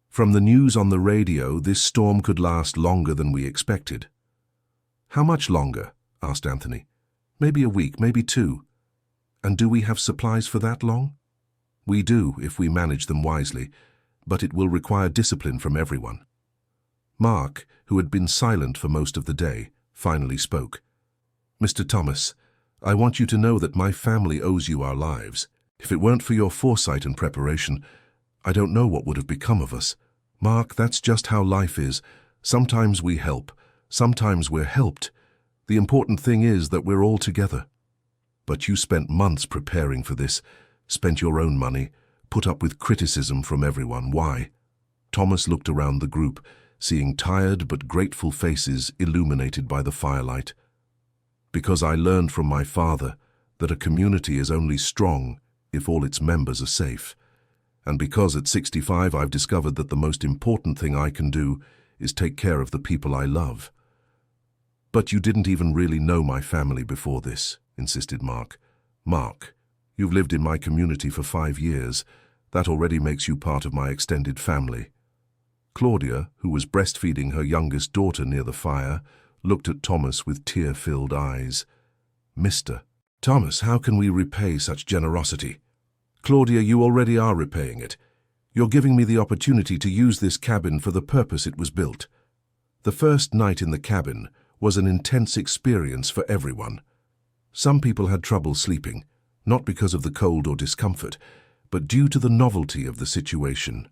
"From the news on the radio, this storm could last longer than we expected." "How much longer?" asked Anthony. "Maybe a week, maybe 2. "And do we have supplies for that long?" "We do, if we manage them wisely, but it will require discipline from everyone." Mark, who had been silent for most of the day, finally spoke. "Mr. Thomas, I want you to know that my family owes you our lives. If it weren't for your foresight and preparation, I don't know what would have become of us. Mark, that's just how life is. Sometimes we help, sometimes we're helped. The important thing is that we're all together. But you spent months preparing for this, spent your own money, put up with criticism from everyone. Why?" Thomas looked around the group, seeing tired but grateful faces illuminated by the firelight. "Because I learned from my father that a community is only strong if all its members are safe. And because at 65 I've discovered that the most important thing I can do is take care of the people I love." "But you didn't even really know my family before this," insisted Mark. "Mark, you've lived in my community for 5 years. That already makes you part of my extended family." Claudia, who was breastfeeding her youngest daughter near the fire, looked at Thomas with tear-filled eyes. "Mr. Thomas, how can we repay such generosity?" "Claudia, you already are repaying it. You're giving me the opportunity to use this cabin for the purpose it was built." The first night in the cabin was an intense experience for everyone. Some people had trouble sleeping, not because of the cold or discomfort, but due to the novelty of the situation.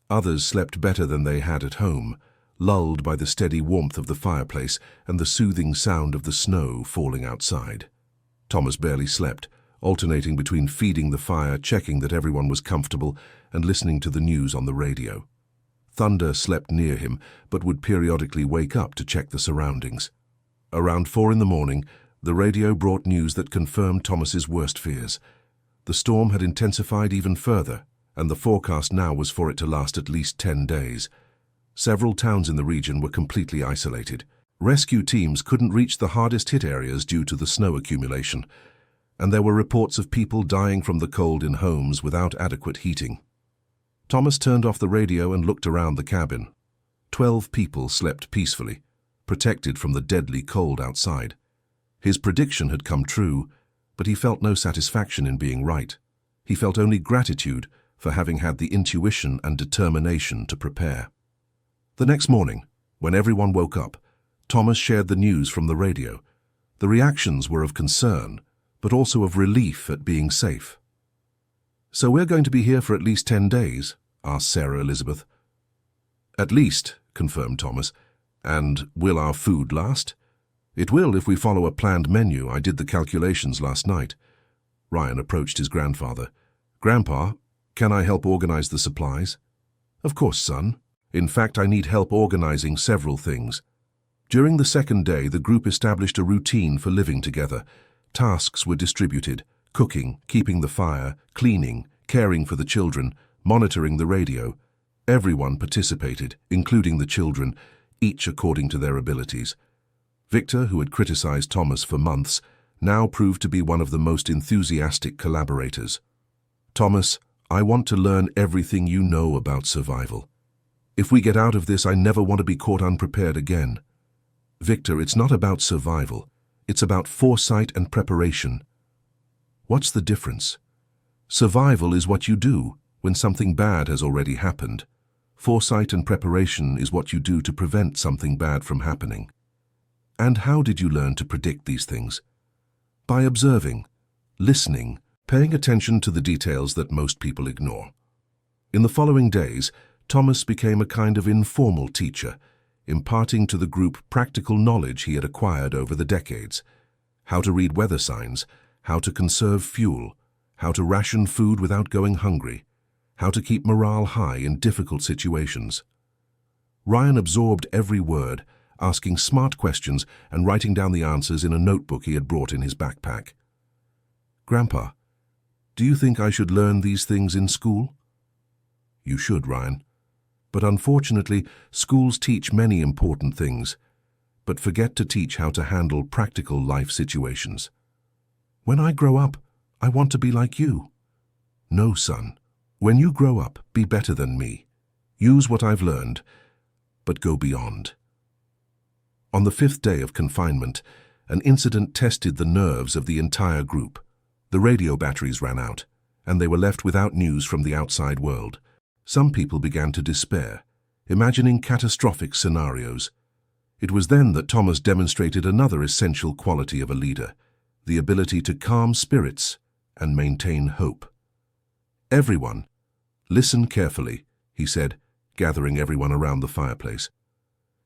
Others slept better than they had at home, lulled by the steady warmth of the fireplace and the soothing sound of the snow falling outside. Thomas barely slept, alternating between feeding the fire, checking that everyone was comfortable, and listening to the news on the radio. Thunder slept near him, but would periodically wake up to check the surroundings. Around 4 in the morning, The radio brought news that confirmed Thomas's worst fears. The storm had intensified even further, and the forecast now was for it to last at least 10 days. Several towns in the region were completely isolated. Rescue teams couldn't reach the hardest-hit areas due to the snow accumulation, and there were reports of people dying from the cold in homes without adequate heating. Thomas turned off the radio and looked around the cabin. 12 people slept peacefully, protected from the deadly cold outside. His prediction had come true, but he felt no satisfaction in being right. He felt only gratitude for having had the intuition and determination to prepare. The next morning, when everyone woke up, Thomas shared the news from the radio. The reactions were of concern, but also of relief at being safe. "So we're going to be here for at least 10 days?" asked Sarah Elizabeth. "At least," confirmed Thomas. "And will our food last?" "It will if we follow a planned menu. I did the calculations last night." Ryan approached his grandfather. "Grandpa, can I help organize the supplies?" "Of course, son. In fact, I need help organizing several things." During the second day, the group established a routine for living together. Tasks were distributed: cooking, keeping the fire, cleaning, caring for the children, monitoring the radio. Everyone participated, including the children, each according to their abilities. Victor, who had criticized Thomas for months, now proved to be one of the most enthusiastic collaborators. "Thomas, I want to learn everything you know about survival. If we get out of this, I never want to be caught unprepared again." "Victor, it's not about survival. It's about foresight and preparation." "What's the difference?" "Survival is what you do when something bad has already happened. Foresight and preparation is what you do to prevent something bad from happening." "And how did you learn to predict these things?" "By observing, listening, paying attention to the details that most people ignore." In the following days, Thomas became a kind of informal teacher, imparting to the group practical knowledge he had acquired over the decades: how to read weather signs, how to conserve fuel, how to ration food without going hungry, how to keep morale high in difficult situations. Ryan absorbed every word, asking smart questions and writing down the answers in a notebook he had brought in his backpack. "Grandpa, do you think I should learn these things in school?" "You should, Ryan. But unfortunately, schools teach many important things, but forget to teach how to handle practical life situations." "When I grow up, I want to be like you." "No, son. When you grow up, be better than me. Use what I've learned, but go beyond." On the 5th day of confinement, an incident tested the nerves of the entire group. The radio batteries ran out, and they were left without news from the outside world. Some people began to despair, imagining catastrophic scenarios. It was then that Thomas demonstrated another essential quality of a leader: the ability to calm spirits and maintain hope. "Everyone, listen carefully," he said, gathering everyone around the fireplace.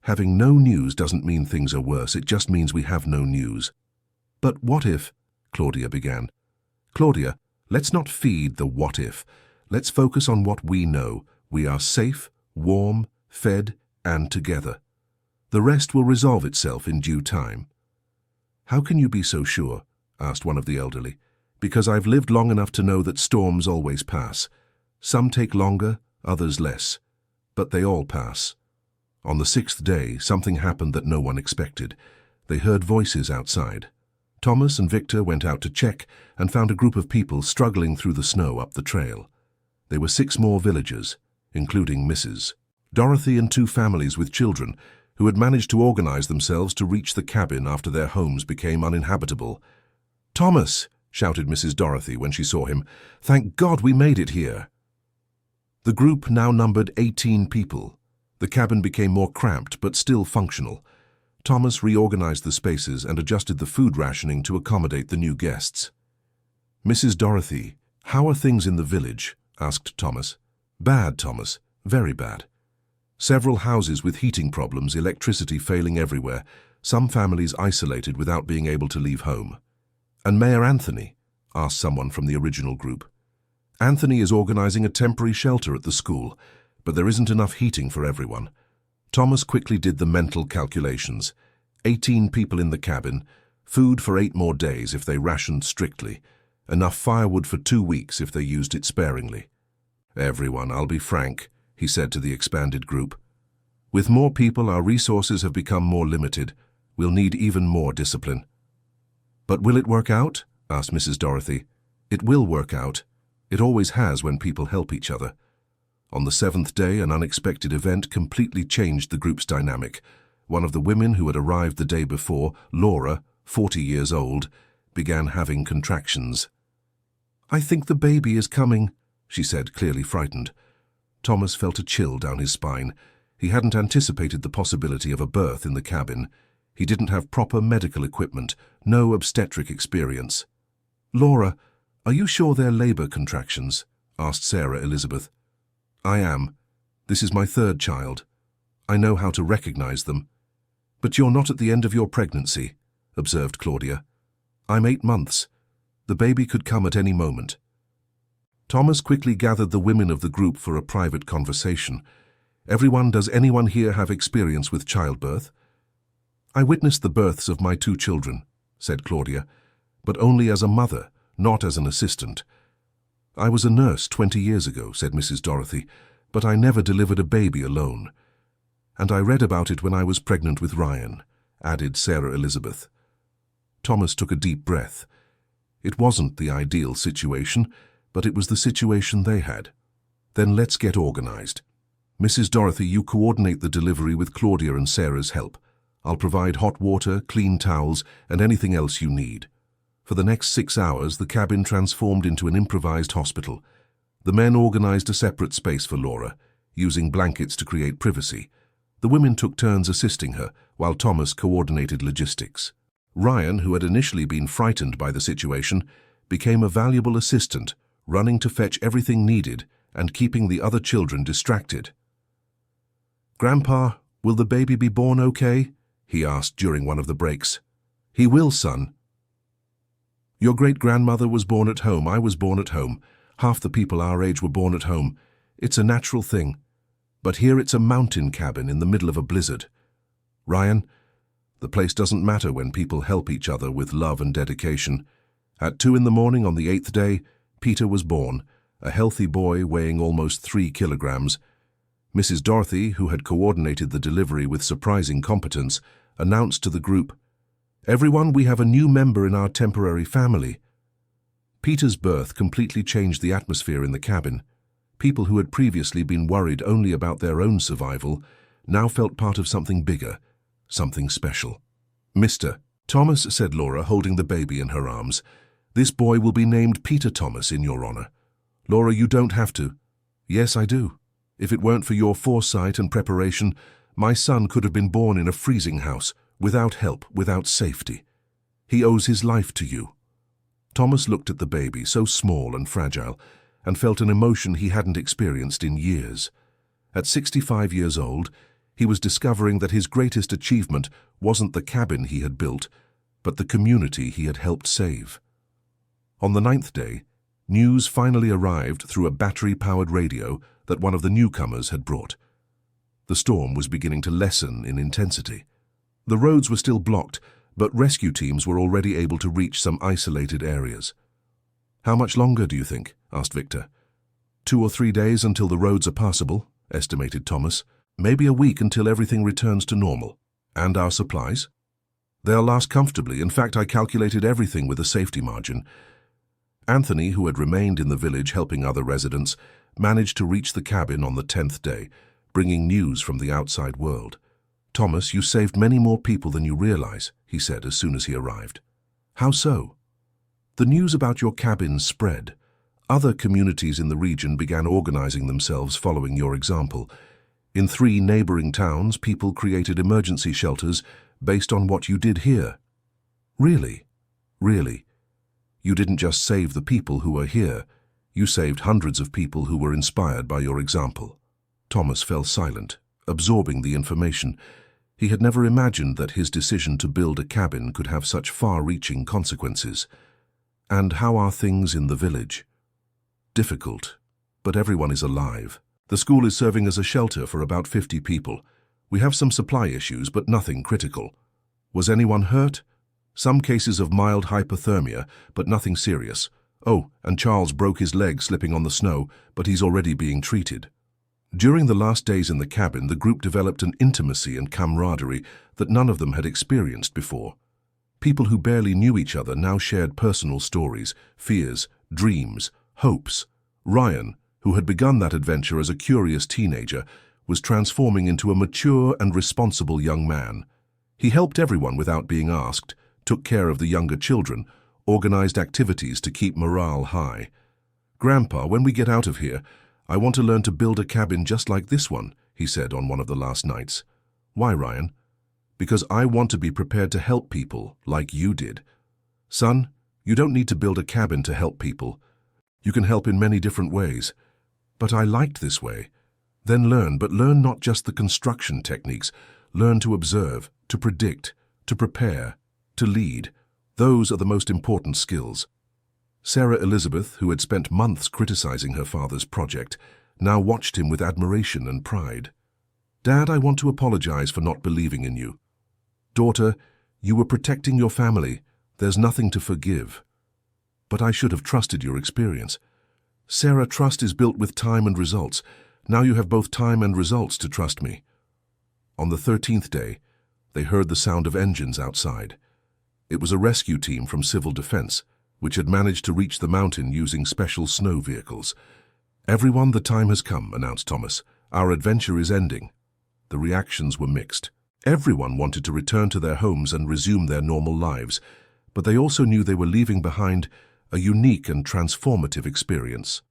"Having no news doesn't mean things are worse, it just means we have no news." "But what if?" Claudia began. "Claudia, let's not feed the what if. Let's focus on what we know. We are safe, warm, fed, and together. The rest will resolve itself in due time." "How can you be so sure?" asked one of the elderly. "Because I've lived long enough to know that storms always pass. Some take longer, others less, but they all pass." On the 6th day, something happened that no one expected. They heard voices outside. Thomas and Victor went out to check and found a group of people struggling through the snow up the trail. There were 6 more villagers, including Mrs. Dorothy and 2 families with children who had managed to organize themselves to reach the cabin after their homes became uninhabitable. "Thomas!" shouted Mrs. Dorothy when she saw him. "Thank God we made it here." The group now numbered 18 people. The cabin became more cramped but still functional. Thomas reorganized the spaces and adjusted the food rationing to accommodate the new guests. "Mrs. Dorothy, how are things in the village?" asked Thomas. "Bad, Thomas. Very bad. Several houses with heating problems, electricity failing everywhere, some families isolated without being able to leave home." "And Mayor Anthony?" asked someone from the original group. "Anthony is organizing a temporary shelter at the school, but there isn't enough heating for everyone." Thomas quickly did the mental calculations. 18 people in the cabin, Food for 8 more days if they rationed strictly. Enough firewood for 2 weeks if they used it sparingly. Everyone, I'll be frank, he said to the expanded group. With more people, our resources have become more limited. We'll need even more discipline. But will it work out? Asked Mrs. Dorothy. It will work out. It always has when people help each other. On the 7th day, an unexpected event completely changed the group's dynamic. One of the women who had arrived the day before, Laura, 40 years old, began having contractions. "I think the baby is coming," she said, clearly frightened. Thomas felt a chill down his spine. He hadn't anticipated the possibility of a birth in the cabin. He didn't have proper medical equipment, no obstetric experience. "Laura, are you sure they're labor contractions?" asked Sarah Elizabeth. "I am. This is my 3rd child. I know how to recognize them." "But you're not at the end of your pregnancy," observed Claudia. "I'm 8 months. The baby could come at any moment." Thomas quickly gathered the women of the group for a private conversation. "Everyone, does anyone here have experience with childbirth?" "I witnessed the births of my 2 children," said Claudia, "but only as a mother, not as an assistant." "I was a nurse 20 years ago," said Mrs. Dorothy, "but I never delivered a baby alone." "And I read about it when I was pregnant with Ryan," added Sarah Elizabeth. Thomas took a deep breath. It wasn't the ideal situation, but it was the situation they had. "Then let's get organized. Mrs. Dorothy, you coordinate the delivery with Claudia and Sarah's help. I'll provide hot water, clean towels, and anything else you need." For the next 6 hours, the cabin transformed into an improvised hospital. The men organized a separate space for Laura, using blankets to create privacy. The women took turns assisting her, while Thomas coordinated logistics. Ryan, who had initially been frightened by the situation, became a valuable assistant, running to fetch everything needed and keeping the other children distracted. "Grandpa, will the baby be born okay?" he asked during one of the breaks. "He will, son. Your great-grandmother was born at home. I was born at home. Half the people our age were born at home. It's a natural thing. But here it's a mountain cabin in the middle of a blizzard. Ryan, the place doesn't matter when people help each other with love and dedication. At 2 in the morning on the 8th day, Peter was born, a healthy boy weighing almost 3 kilograms. Mrs. Dorothy, who had coordinated the delivery with surprising competence, announced to the group, "Everyone, we have a new member in our temporary family." Peter's birth completely changed the atmosphere in the cabin. People who had previously been worried only about their own survival now felt part of something bigger, something special. "Mr. Thomas," said Laura, holding the baby in her arms, "this boy will be named Peter Thomas in your honor. Laura, you don't have to." "Yes, I do. If it weren't for your foresight and preparation, my son could have been born in a freezing house, without help, without safety. He owes his life to you." Thomas looked at the baby, so small and fragile, and felt an emotion he hadn't experienced in years. At 65 years old, he was discovering that his greatest achievement wasn't the cabin he had built, but the community he had helped save. On the 9th day, news finally arrived through a battery-powered radio that one of the newcomers had brought. The storm was beginning to lessen in intensity. The roads were still blocked, but rescue teams were already able to reach some isolated areas. "How much longer, do you think?" asked Victor. 2 or 3 days until the roads are passable, estimated Thomas. "Maybe a week until everything returns to normal. And our supplies?" "They'll last comfortably. In fact, I calculated everything with a safety margin." Anthony, who had remained in the village helping other residents, managed to reach the cabin on the 10th day, bringing news from the outside world. "Thomas, you saved many more people than you realize," he said as soon as he arrived. "How so?" "The news about your cabin spread. Other communities in the region began organizing themselves following your example. In 3 neighboring towns, people created emergency shelters based on what you did here." "Really? Really? You didn't just save the people who were here, you saved hundreds of people who were inspired by your example." Thomas fell silent, absorbing the information. He had never imagined that his decision to build a cabin could have such far-reaching consequences. "And how are things in the village?" "Difficult, but everyone is alive. The school is serving as a shelter for about 50 people. We have some supply issues, but nothing critical." "Was anyone hurt?" Some cases of mild hypothermia, but nothing serious. Oh, and Charles broke his leg slipping on the snow, but he's already being treated. During the last days in the cabin, the group developed an intimacy and camaraderie that none of them had experienced before. People who barely knew each other now shared personal stories, fears, dreams, hopes. Ryan, who had begun that adventure as a curious teenager, was transforming into a mature and responsible young man. He helped everyone without being asked, took care of the younger children, organized activities to keep morale high. "Grandpa, when we get out of here, I want to learn to build a cabin just like this one," he said on one of the last nights. "Why, Ryan?" "Because I want to be prepared to help people like you did." "Son, you don't need to build a cabin to help people. You can help in many different ways." "But I liked this way." "Then learn, but learn not just the construction techniques. Learn to observe, to predict, to prepare, to lead. Those are the most important skills." Sarah Elizabeth, who had spent months criticizing her father's project, now watched him with admiration and pride. "Dad, I want to apologize for not believing in you." "Daughter, you were protecting your family. There's nothing to forgive." "But I should have trusted your experience." "Sarah, trust is built with time and results. Now you have both time and results to trust me." On the 13th day, they heard the sound of engines outside. It was a rescue team from Civil Defense, which had managed to reach the mountain using special snow vehicles. "Everyone, the time has come," announced Thomas. "Our adventure is ending." The reactions were mixed. Everyone wanted to return to their homes and resume their normal lives, but they also knew they were leaving behind a unique and transformative experience.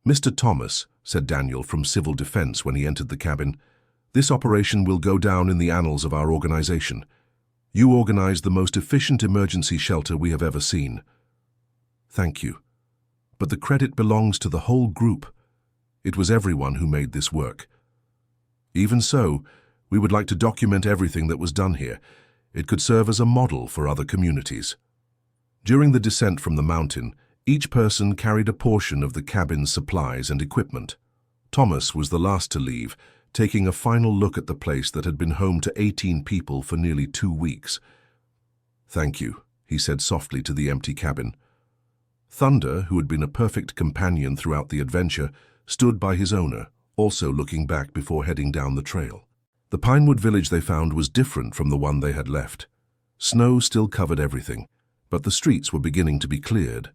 "Mr. Thomas," said Daniel from Civil Defense when he entered the cabin, "this operation will go down in the annals of our organization. You organized the most efficient emergency shelter we have ever seen." "Thank you. But the credit belongs to the whole group. It was everyone who made this work." "Even so, we would like to document everything that was done here. It could serve as a model for other communities." During the descent from the mountain, each person carried a portion of the cabin's supplies and equipment. Thomas was the last to leave, taking a final look at the place that had been home to 18 people for nearly 2 weeks. "Thank you," he said softly to the empty cabin. Thunder, who had been a perfect companion throughout the adventure, stood by his owner, also looking back before heading down the trail. The Pinewood village they found was different from the one they had left. Snow still covered everything, but the streets were beginning to be cleared.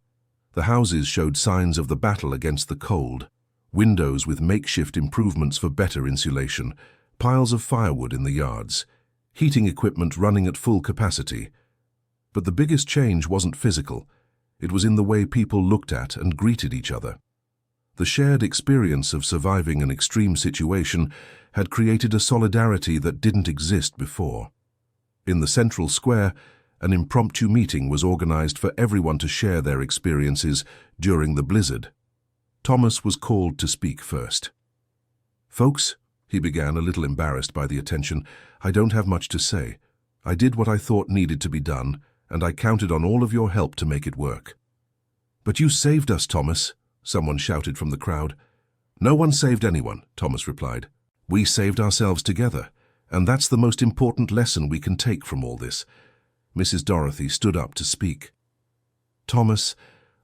The houses showed signs of the battle against the cold. Windows with makeshift improvements for better insulation, piles of firewood in the yards, heating equipment running at full capacity. But the biggest change wasn't physical. It was in the way people looked at and greeted each other. The shared experience of surviving an extreme situation had created a solidarity that didn't exist before. In the central square, an impromptu meeting was organized for everyone to share their experiences during the blizzard. Thomas was called to speak first. "Folks," he began, a little embarrassed by the attention, "I don't have much to say. I did what I thought needed to be done, and I counted on all of your help to make it work." "But you saved us, Thomas," someone shouted from the crowd. "No one saved anyone," Thomas replied. "We saved ourselves together, and that's the most important lesson we can take from all this." Mrs. Dorothy stood up to speak. "Thomas,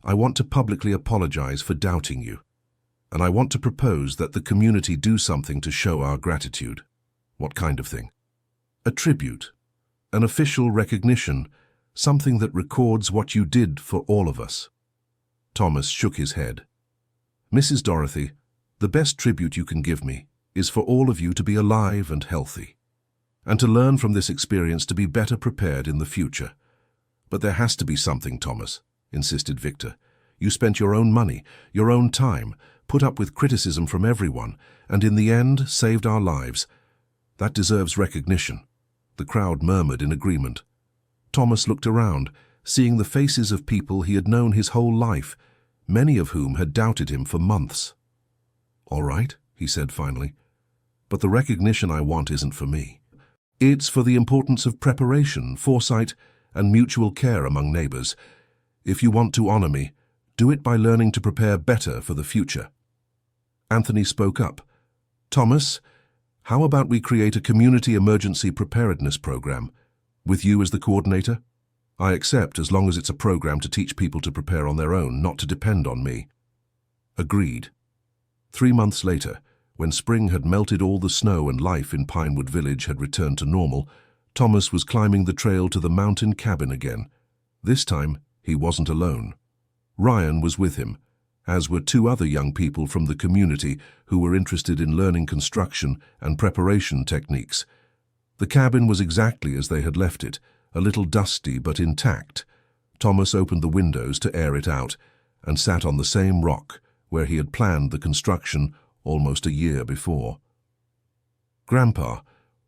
I want to publicly apologize for doubting you, and I want to propose that the community do something to show our gratitude." "What kind of thing?" "A tribute, an official recognition, something that records what you did for all of us." Thomas shook his head. "Mrs. Dorothy, the best tribute you can give me is for all of you to be alive and healthy, and to learn from this experience to be better prepared in the future." "But there has to be something, Thomas," insisted Victor. "You spent your own money, your own time, put up with criticism from everyone, and in the end saved our lives. That deserves recognition." The crowd murmured in agreement. Thomas looked around, seeing the faces of people he had known his whole life, many of whom had doubted him for months. "All right," he said finally, "but the recognition I want isn't for me. It's for the importance of preparation, foresight, and mutual care among neighbors. If you want to honor me, do it by learning to prepare better for the future." Anthony spoke up. "Thomas, how about we create a community emergency preparedness program, with you as the coordinator?" I accept as long as it's a program to teach people to prepare on their own, not to depend on me. Agreed. 3 months later, when spring had melted all the snow and life in Pinewood Village had returned to normal, Thomas was climbing the trail to the mountain cabin again. This time, he wasn't alone. Ryan was with him, as were 2 other young people from the community who were interested in learning construction and preparation techniques. The cabin was exactly as they had left it, a little dusty but intact. Thomas opened the windows to air it out and sat on the same rock where he had planned the construction almost a year before. "Grandpa,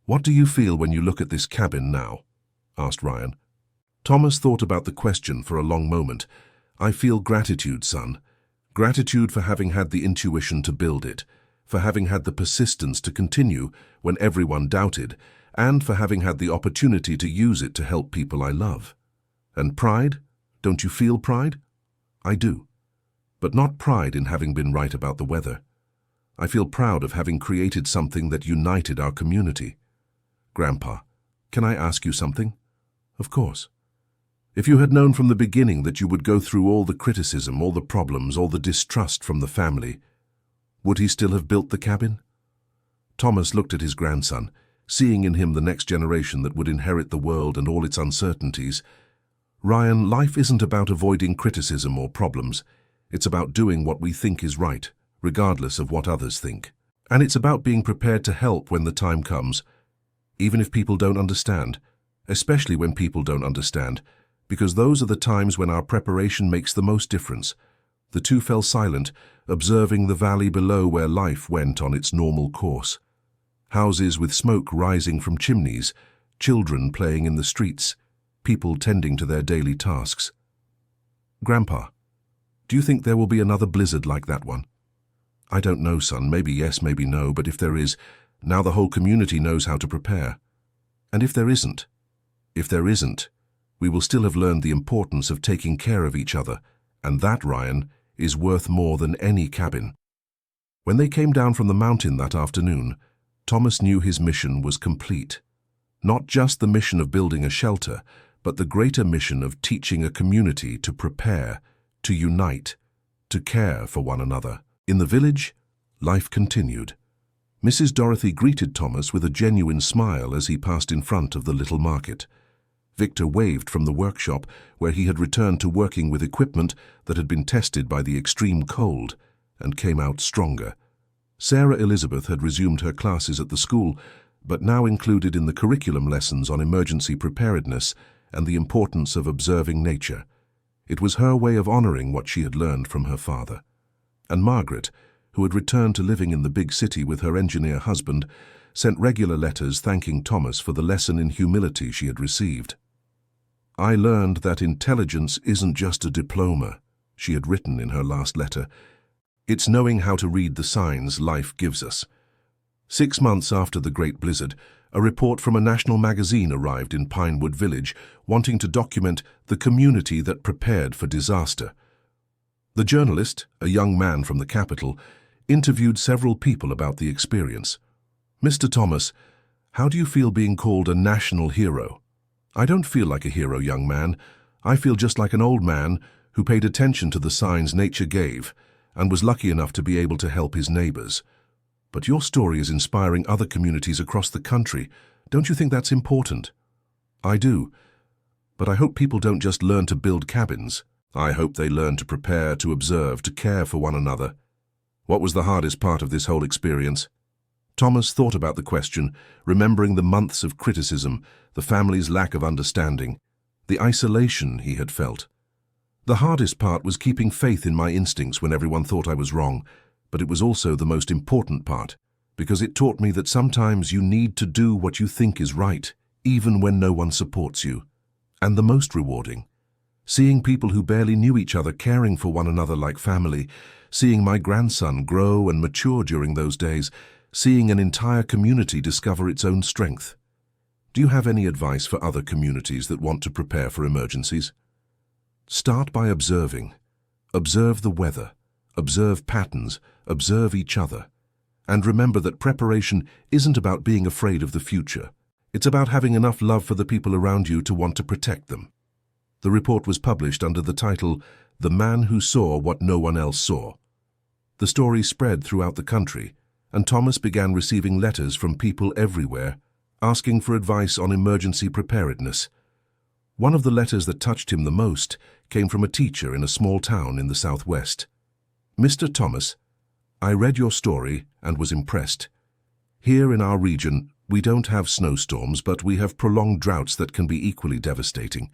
what do you feel when you look at this cabin now?" asked Ryan. Thomas thought about the question for a long moment. "I feel gratitude, son. Gratitude for having had the intuition to build it, for having had the persistence to continue when everyone doubted, and for having had the opportunity to use it to help people I love. And pride? Don't you feel pride?" "I do. But not pride in having been right about the weather. I feel proud of having created something that united our community." "Grandpa, can I ask you something?" "Of course." "If you had known from the beginning that you would go through all the criticism, all the problems, all the distrust from the family, would he still have built the cabin?" Thomas looked at his grandson, seeing in him the next generation that would inherit the world and all its uncertainties. "Ryan, life isn't about avoiding criticism or problems. It's about doing what we think is right, regardless of what others think. And it's about being prepared to help when the time comes, even if people don't understand, especially when people don't understand, because those are the times when our preparation makes the most difference." The 2 fell silent, observing the valley below where life went on its normal course. Houses with smoke rising from chimneys, children playing in the streets, people tending to their daily tasks. "Grandpa, do you think there will be another blizzard like that one?" "I don't know, son. Maybe yes, maybe no, but if there is, now the whole community knows how to prepare. And if there isn't, we will still have learned the importance of taking care of each other, and that, Ryan, is worth more than any cabin." When they came down from the mountain that afternoon, Thomas knew his mission was complete. Not just the mission of building a shelter, but the greater mission of teaching a community to prepare, to unite, to care for one another. In the village, life continued. Mrs. Dorothy greeted Thomas with a genuine smile as he passed in front of the little market. Victor waved from the workshop where he had returned to working with equipment that had been tested by the extreme cold and came out stronger. Sarah Elizabeth had resumed her classes at the school, but now included in the curriculum lessons on emergency preparedness and the importance of observing nature. It was her way of honoring what she had learned from her father. And Margaret, who had returned to living in the big city with her engineer husband, sent regular letters thanking Thomas for the lesson in humility she had received. "I learned that intelligence isn't just a diploma," she had written in her last letter. "It's knowing how to read the signs life gives us." 6 months after the Great Blizzard, a report from a national magazine arrived in Pinewood Village, wanting to document the community that prepared for disaster. The journalist, a young man from the capital, interviewed several people about the experience. "Mr. Thomas, how do you feel being called a national hero?" "I don't feel like a hero, young man. I feel just like an old man who paid attention to the signs nature gave and was lucky enough to be able to help his neighbors. But your story is inspiring other communities across the country. Don't you think that's important?" "I do. But I hope people don't just learn to build cabins. I hope they learn to prepare, to observe, to care for one another." "What was the hardest part of this whole experience?" Thomas thought about the question, remembering the months of criticism, the family's lack of understanding, the isolation he had felt. "The hardest part was keeping faith in my instincts when everyone thought I was wrong, but it was also the most important part, because it taught me that sometimes you need to do what you think is right, even when no one supports you. And the most rewarding, seeing people who barely knew each other caring for one another like family, seeing my grandson grow and mature during those days, seeing an entire community discover its own strength." Do you have any advice for other communities that want to prepare for emergencies? Start by observing. Observe the weather. Observe patterns. Observe each other. And remember that preparation isn't about being afraid of the future. It's about having enough love for the people around you to want to protect them. The report was published under the title, "The Man Who Saw What No One Else Saw." The story spread throughout the country, and Thomas began receiving letters from people everywhere, asking for advice on emergency preparedness. One of the letters that touched him the most came from a teacher in a small town in the southwest. "Mr. Thomas, I read your story and was impressed. Here in our region, we don't have snowstorms, but we have prolonged droughts that can be equally devastating.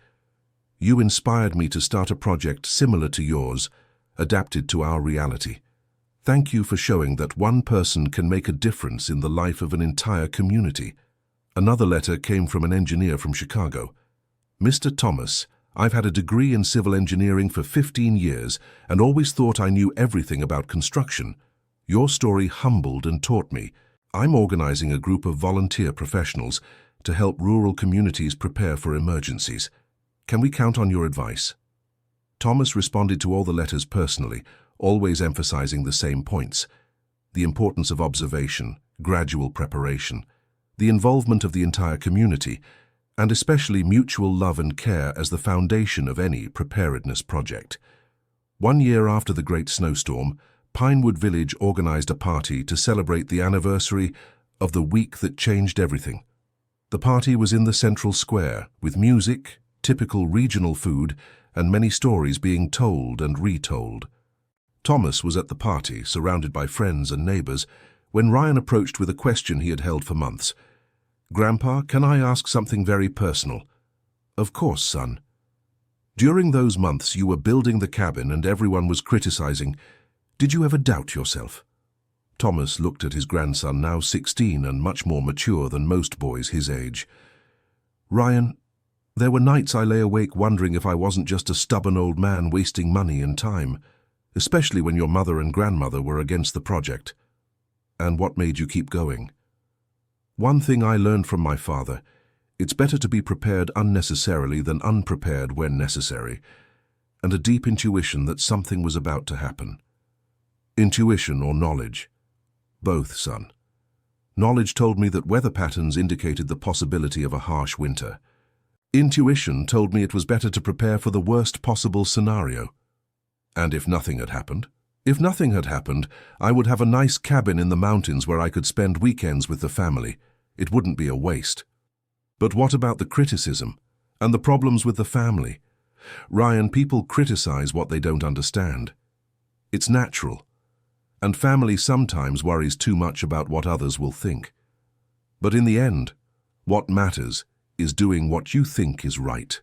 You inspired me to start a project similar to yours, adapted to our reality. Thank you for showing that one person can make a difference in the life of an entire community." Another letter came from an engineer from Chicago. "Mr. Thomas, I've had a degree in civil engineering for 15 years and always thought I knew everything about construction. Your story humbled and taught me. I'm organizing a group of volunteer professionals to help rural communities prepare for emergencies. Can we count on your advice?" Thomas responded to all the letters personally, always emphasizing the same points: the importance of observation, gradual preparation, the involvement of the entire community, and especially mutual love and care as the foundation of any preparedness project. 1 year after the Great Snowstorm, Pinewood Village organized a party to celebrate the anniversary of the week that changed everything. The party was in the central square, with music, typical regional food, and many stories being told and retold. Thomas was at the party, surrounded by friends and neighbors, when Ryan approached with a question he had held for months. "Grandpa, can I ask something very personal?" "Of course, son." "During those months you were building the cabin and everyone was criticizing. Did you ever doubt yourself?" Thomas looked at his grandson, now 16 and much more mature than most boys his age. "Ryan, there were nights I lay awake wondering if I wasn't just a stubborn old man wasting money and time, especially when your mother and grandmother were against the project." "And what made you keep going?" "One thing I learned from my father: it's better to be prepared unnecessarily than unprepared when necessary, and a deep intuition that something was about to happen." "Intuition or knowledge?" "Both, son. Knowledge told me that weather patterns indicated the possibility of a harsh winter. Intuition told me it was better to prepare for the worst possible scenario." "And if nothing had happened?" "If nothing had happened, I would have a nice cabin in the mountains where I could spend weekends with the family. It wouldn't be a waste." "But what about the criticism and the problems with the family? Ryan, people criticize what they don't understand. It's natural. And family sometimes worries too much about what others will think. But in the end, what matters is doing what you think is right.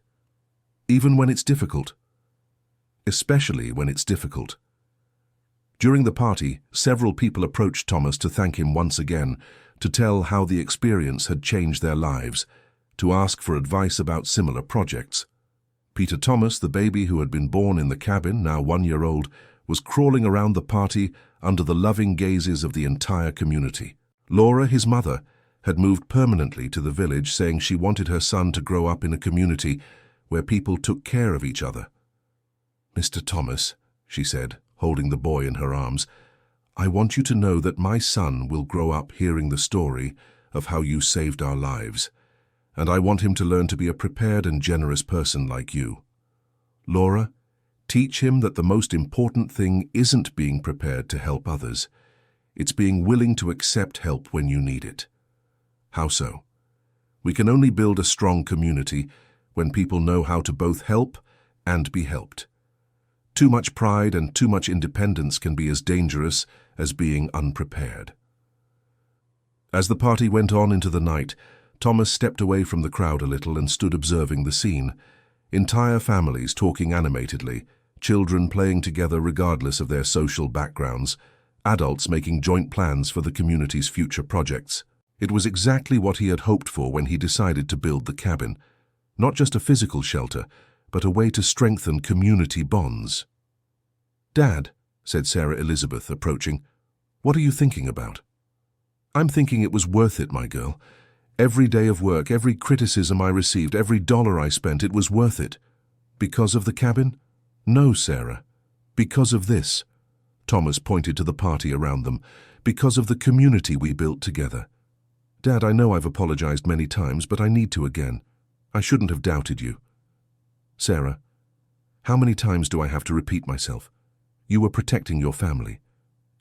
Even when it's difficult. Especially when it's difficult." During the party, several people approached Thomas to thank him once again, to tell how the experience had changed their lives, to ask for advice about similar projects. Peter Thomas, the baby who had been born in the cabin, now 1 year old, was crawling around the party under the loving gazes of the entire community. Laura, his mother, had moved permanently to the village, saying she wanted her son to grow up in a community where people took care of each other. "Mr. Thomas," she said, holding the boy in her arms, "I want you to know that my son will grow up hearing the story of how you saved our lives, and I want him to learn to be a prepared and generous person like you. Laura, teach him that the most important thing isn't being prepared to help others. It's being willing to accept help when you need it." "How so?" "We can only build a strong community when people know how to both help and be helped. Too much pride and too much independence can be as dangerous as being unprepared." As the party went on into the night, Thomas stepped away from the crowd a little and stood observing the scene. Entire families talking animatedly, children playing together regardless of their social backgrounds, adults making joint plans for the community's future projects. It was exactly what he had hoped for when he decided to build the cabin. Not just a physical shelter, but a way to strengthen community bonds. "Dad," said Sarah Elizabeth, approaching, "what are you thinking about?" "I'm thinking it was worth it, my girl. Every day of work, every criticism I received, every dollar I spent, it was worth it." "Because of the cabin?" "No, Sarah. Because of this." Thomas pointed to the party around them. "Because of the community we built together. Dad, I know I've apologized many times, but I need to again. I shouldn't have doubted you." Sarah, how many times do I have to repeat myself? You were protecting your family.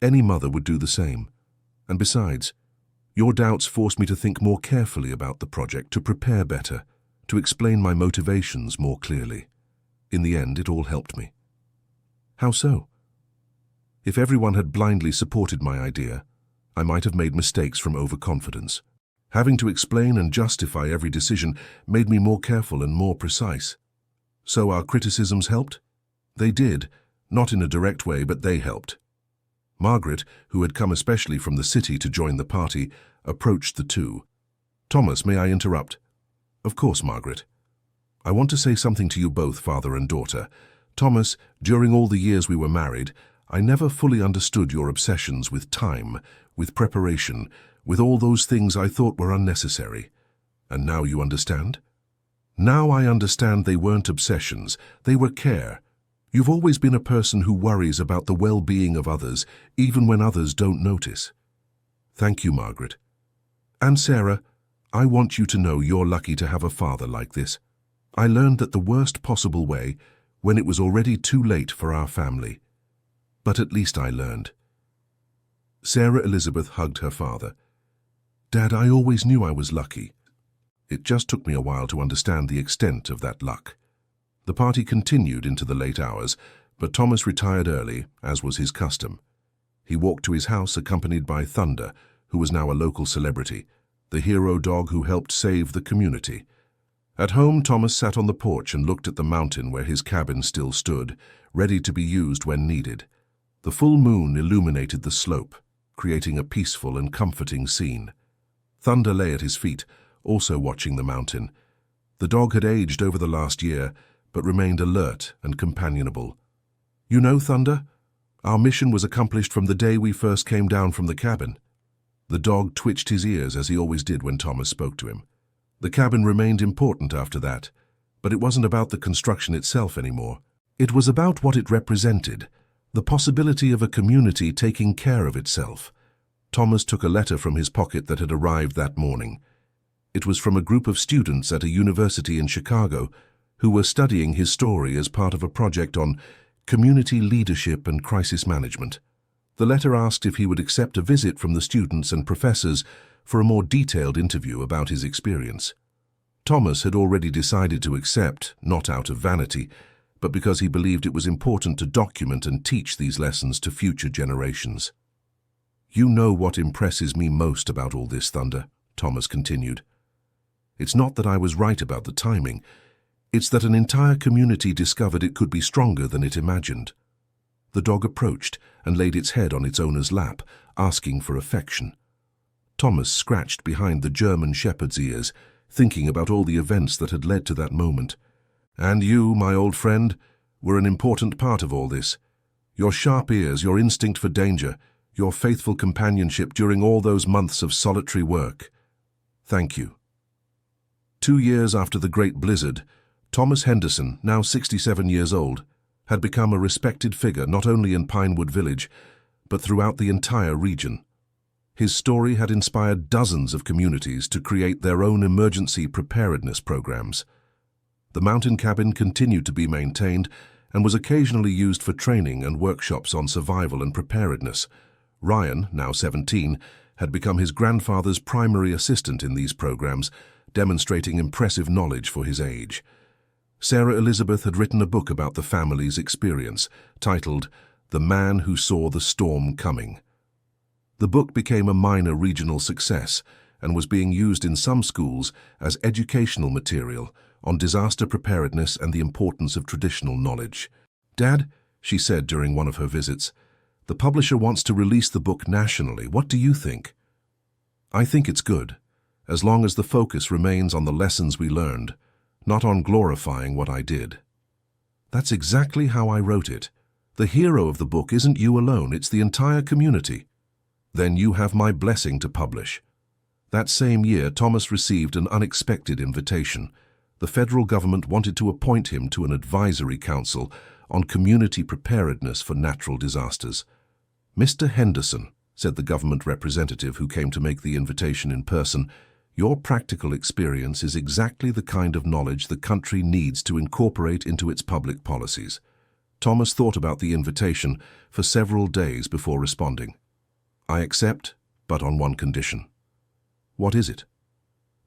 Any mother would do the same. And besides, your doubts forced me to think more carefully about the project, to prepare better, to explain my motivations more clearly. In the end, it all helped me. How so? If everyone had blindly supported my idea, I might have made mistakes from overconfidence. Having to explain and justify every decision made me more careful and more precise. So our criticisms helped? They did, not in a direct way, but they helped. Margaret, who had come especially from the city to join the party, approached the two. Thomas, may I interrupt? Of course, Margaret. I want to say something to you both, father and daughter. Thomas, during all the years we were married, I never fully understood your obsessions with time, with preparation, with all those things I thought were unnecessary. And now you understand? Now I understand they weren't obsessions, they were care. You've always been a person who worries about the well-being of others, even when others don't notice. Thank you, Margaret. And Sarah, I want you to know you're lucky to have a father like this. I learned that the worst possible way, when it was already too late for our family. But at least I learned. Sarah Elizabeth hugged her father. Dad, I always knew I was lucky. It just took me a while to understand the extent of that luck. The party continued into the late hours, but Thomas retired early, as was his custom. He walked to his house accompanied by Thunder, who was now a local celebrity, the hero dog who helped save the community. At home, Thomas sat on the porch and looked at the mountain where his cabin still stood, ready to be used when needed. The full moon illuminated the slope, creating a peaceful and comforting scene. Thunder lay at his feet, also watching the mountain. The dog had aged over the last year, but remained alert and companionable. You know, Thunder, our mission was accomplished from the day we first came down from the cabin. The dog twitched his ears as he always did when Thomas spoke to him. The cabin remained important after that, but it wasn't about the construction itself anymore. It was about what it represented, the possibility of a community taking care of itself. Thomas took a letter from his pocket that had arrived that morning. It was from a group of students at a university in Chicago who were studying his story as part of a project on community leadership and crisis management. The letter asked if he would accept a visit from the students and professors for a more detailed interview about his experience. Thomas had already decided to accept, not out of vanity, but because he believed it was important to document and teach these lessons to future generations. You know what impresses me most about all this, Thunder, Thomas continued. It's not that I was right about the timing. It's that an entire community discovered it could be stronger than it imagined. The dog approached and laid its head on its owner's lap, asking for affection. Thomas scratched behind the German shepherd's ears, thinking about all the events that had led to that moment. And you, my old friend, were an important part of all this. Your sharp ears, your instinct for danger, your faithful companionship during all those months of solitary work. Thank you. 2 years after the Great Blizzard, Thomas Henderson, now 67 years old, had become a respected figure not only in Pinewood Village, but throughout the entire region. His story had inspired dozens of communities to create their own emergency preparedness programs. The mountain cabin continued to be maintained and was occasionally used for training and workshops on survival and preparedness. Ryan, now 17, had become his grandfather's primary assistant in these programs, demonstrating impressive knowledge for his age. Sarah Elizabeth had written a book about the family's experience, titled The Man Who Saw the Storm Coming. The book became a minor regional success and was being used in some schools as educational material on disaster preparedness and the importance of traditional knowledge. Dad, she said during one of her visits, the publisher wants to release the book nationally. What do you think? I think it's good, as long as the focus remains on the lessons we learned, not on glorifying what I did. That's exactly how I wrote it. The hero of the book isn't you alone, it's the entire community. Then you have my blessing to publish. That same year, Thomas received an unexpected invitation. The federal government wanted to appoint him to an advisory council on community preparedness for natural disasters. Mr. Henderson, said the government representative who came to make the invitation in person, Your practical experience is exactly the kind of knowledge the country needs to incorporate into its public policies. Thomas thought about the invitation for several days before responding. I accept, but on one condition. What is it?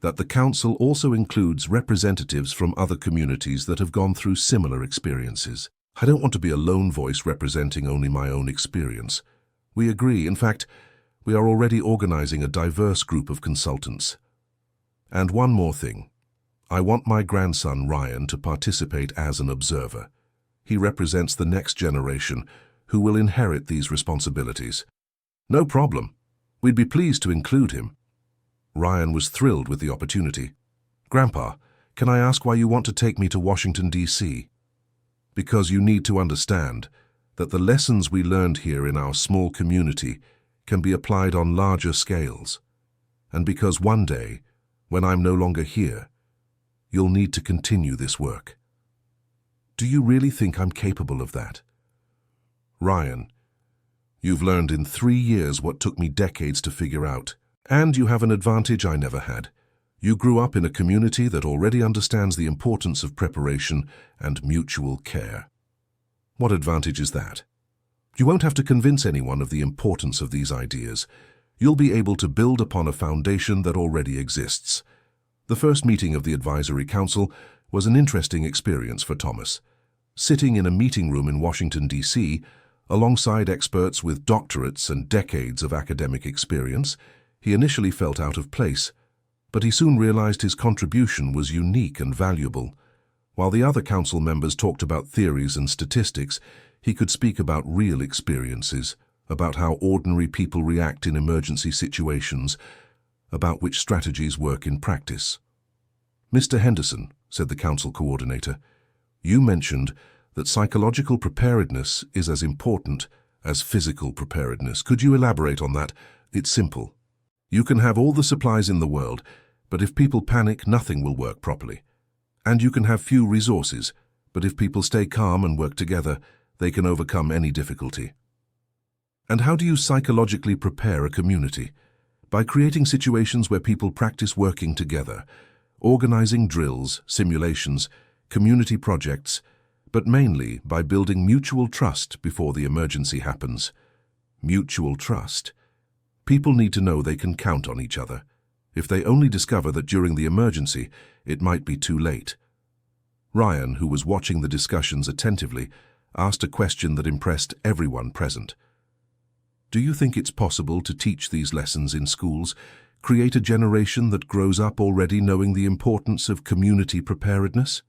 That the council also includes representatives from other communities that have gone through similar experiences. I don't want to be a lone voice representing only my own experience. We agree. In fact, we are already organizing a diverse group of consultants. And one more thing. I want my grandson Ryan to participate as an observer. He represents the next generation who will inherit these responsibilities. No problem. We'd be pleased to include him. Ryan was thrilled with the opportunity. Grandpa, can I ask why you want to take me to Washington, D.C.? Because you need to understand that the lessons we learned here in our small community can be applied on larger scales. And because one day, when I'm no longer here, you'll need to continue this work. Do you really think I'm capable of that? Ryan, you've learned in 3 years what took me decades to figure out, and you have an advantage I never had. You grew up in a community that already understands the importance of preparation and mutual care. What advantage is that? You won't have to convince anyone of the importance of these ideas. You'll be able to build upon a foundation that already exists. The first meeting of the Advisory Council was an interesting experience for Thomas. Sitting in a meeting room in Washington, D.C., alongside experts with doctorates and decades of academic experience, he initially felt out of place, but he soon realized his contribution was unique and valuable. While the other council members talked about theories and statistics, he could speak about real experiences, about how ordinary people react in emergency situations, about which strategies work in practice. Mr. Henderson, said the council coordinator, you mentioned that psychological preparedness is as important as physical preparedness. Could you elaborate on that? It's simple. You can have all the supplies in the world, but if people panic, nothing will work properly. And you can have few resources, but if people stay calm and work together, they can overcome any difficulty. And how do you psychologically prepare a community? By creating situations where people practice working together, organizing drills, simulations, community projects, but mainly by building mutual trust before the emergency happens. Mutual trust. People need to know they can count on each other. If they only discover that during the emergency, it might be too late. Ryan, who was watching the discussions attentively, asked a question that impressed everyone present. Do you think it's possible to teach these lessons in schools, create a generation that grows up already knowing the importance of community preparedness?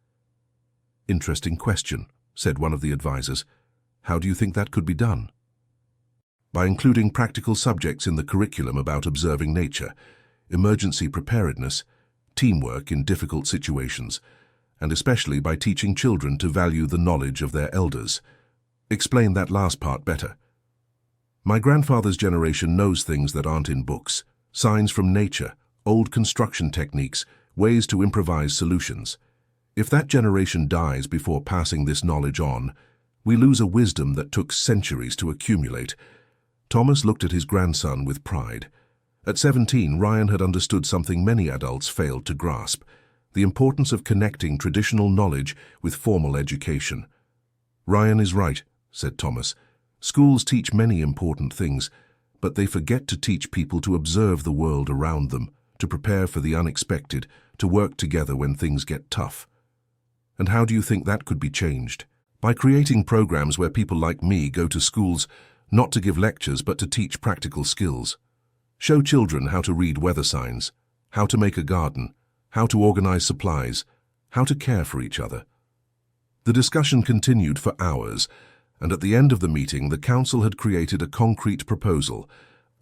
Interesting question, said one of the advisors. How do you think that could be done? By including practical subjects in the curriculum about observing nature, emergency preparedness, teamwork in difficult situations, and especially by teaching children to value the knowledge of their elders. Explain that last part better. My grandfather's generation knows things that aren't in books, signs from nature, old construction techniques, ways to improvise solutions. If that generation dies before passing this knowledge on, we lose a wisdom that took centuries to accumulate. Thomas looked at his grandson with pride. At 17, Ryan had understood something many adults failed to grasp: the importance of connecting traditional knowledge with formal education. Ryan is right, said Thomas. Schools teach many important things, but they forget to teach people to observe the world around them, to prepare for the unexpected, to work together when things get tough. And how do you think that could be changed? By creating programs where people like me go to schools not to give lectures but to teach practical skills. Show children how to read weather signs, how to make a garden, how to organize supplies, how to care for each other. The discussion continued for hours, and at the end of the meeting the council had created a concrete proposal,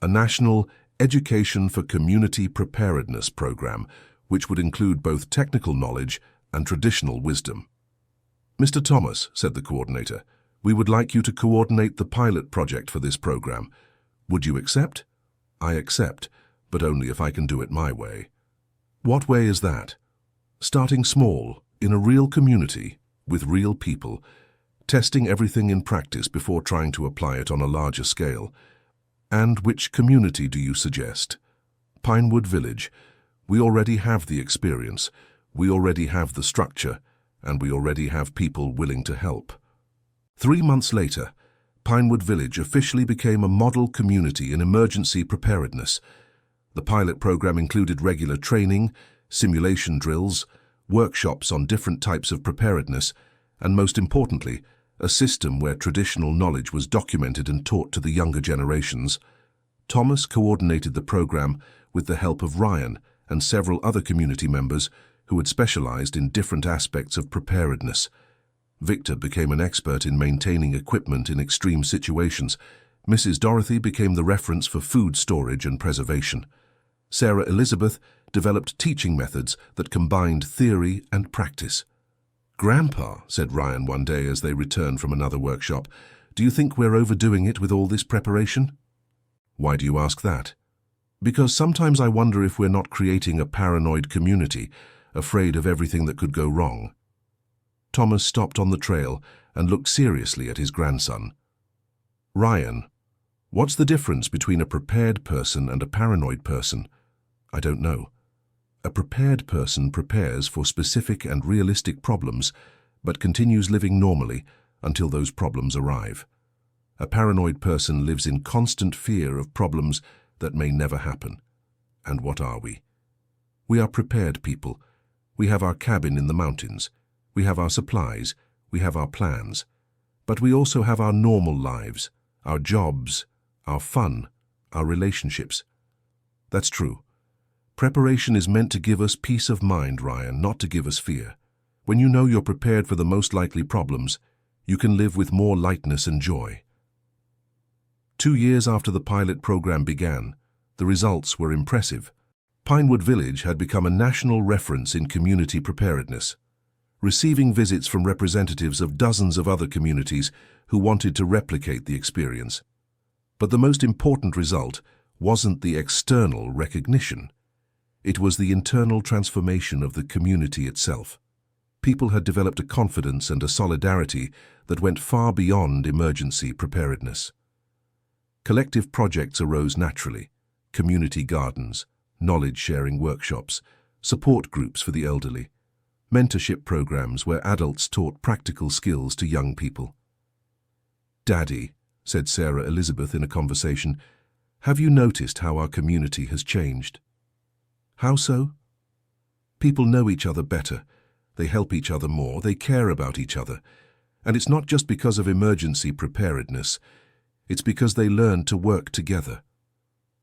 a national Education for Community Preparedness program, which would include both technical knowledge and traditional wisdom. Mr. Thomas, said the coordinator, we would like you to coordinate the pilot project for this program. Would you accept? I accept, but only if I can do it my way. What way is that? Starting small, in a real community, with real people, testing everything in practice before trying to apply it on a larger scale. And which community do you suggest? Pinewood Village. We already have the experience, we already have the structure, and we already have people willing to help. 3 months later, Pinewood Village officially became a model community in emergency preparedness. The pilot program included regular training, simulation drills, workshops on different types of preparedness, and most importantly, a system where traditional knowledge was documented and taught to the younger generations. Thomas coordinated the program with the help of Ryan and several other community members who had specialized in different aspects of preparedness. Victor became an expert in maintaining equipment in extreme situations. Mrs. Dorothy became the reference for food storage and preservation. Sarah Elizabeth developed teaching methods that combined theory and practice. "Grandpa," said Ryan one day as they returned from another workshop, "do you think we're overdoing it with all this preparation?" "Why do you ask that?" "Because sometimes I wonder if we're not creating a paranoid community, afraid of everything that could go wrong." Thomas stopped on the trail and looked seriously at his grandson. "Ryan, what's the difference between a prepared person and a paranoid person?" "I don't know. A prepared person prepares for specific and realistic problems, but continues living normally until those problems arrive. A paranoid person lives in constant fear of problems that may never happen. And what are we? We are prepared people. We have our cabin in the mountains. We have our supplies. We have our plans. But we also have our normal lives, our jobs, our fun, our relationships. That's true. Preparation is meant to give us peace of mind, Ryan, not to give us fear. When you know you're prepared for the most likely problems, you can live with more lightness and joy." 2 years after the pilot program began, the results were impressive. Pinewood Village had become a national reference in community preparedness, receiving visits from representatives of dozens of other communities who wanted to replicate the experience. But the most important result wasn't the external recognition. It was the internal transformation of the community itself. People had developed a confidence and a solidarity that went far beyond emergency preparedness. Collective projects arose naturally: community gardens, knowledge-sharing workshops, support groups for the elderly, mentorship programs where adults taught practical skills to young people. "Daddy," said Sarah Elizabeth in a conversation, "have you noticed how our community has changed?" "How so?" "People know each other better. They help each other more. They care about each other. And it's not just because of emergency preparedness. It's because they learned to work together."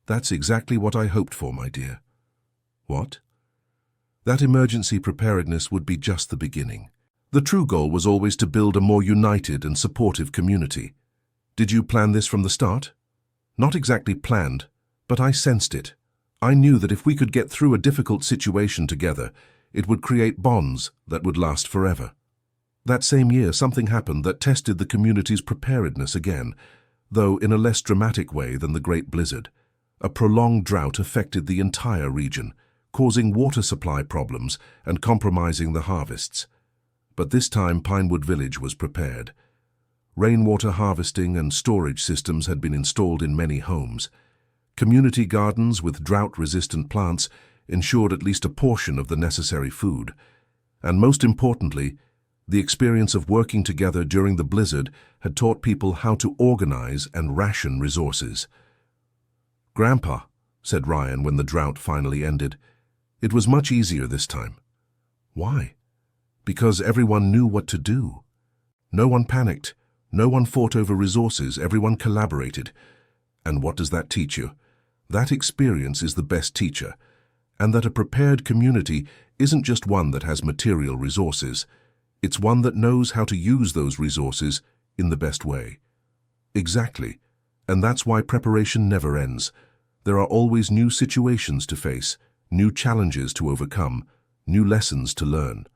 "That's exactly what I hoped for, my dear." "What?" "That emergency preparedness would be just the beginning. The true goal was always to build a more united and supportive community. Did you plan this from the start?" "Not exactly planned, but I sensed it. I knew that if we could get through a difficult situation together, it would create bonds that would last forever." That same year, something happened that tested the community's preparedness again, though in a less dramatic way than the Great Blizzard. A prolonged drought affected the entire region, causing water supply problems and compromising the harvests. But this time, Pinewood Village was prepared. Rainwater harvesting and storage systems had been installed in many homes. Community gardens with drought-resistant plants ensured at least a portion of the necessary food. And most importantly, the experience of working together during the blizzard had taught people how to organize and ration resources. "Grandpa," said Ryan when the drought finally ended, "it was much easier this time." "Why?" "Because everyone knew what to do. No one panicked. No one fought over resources. Everyone collaborated. And what does that teach you? That experience is the best teacher, and that a prepared community isn't just one that has material resources. It's one that knows how to use those resources in the best way." "Exactly. And that's why preparation never ends. There are always new situations to face, new challenges to overcome, new lessons to learn."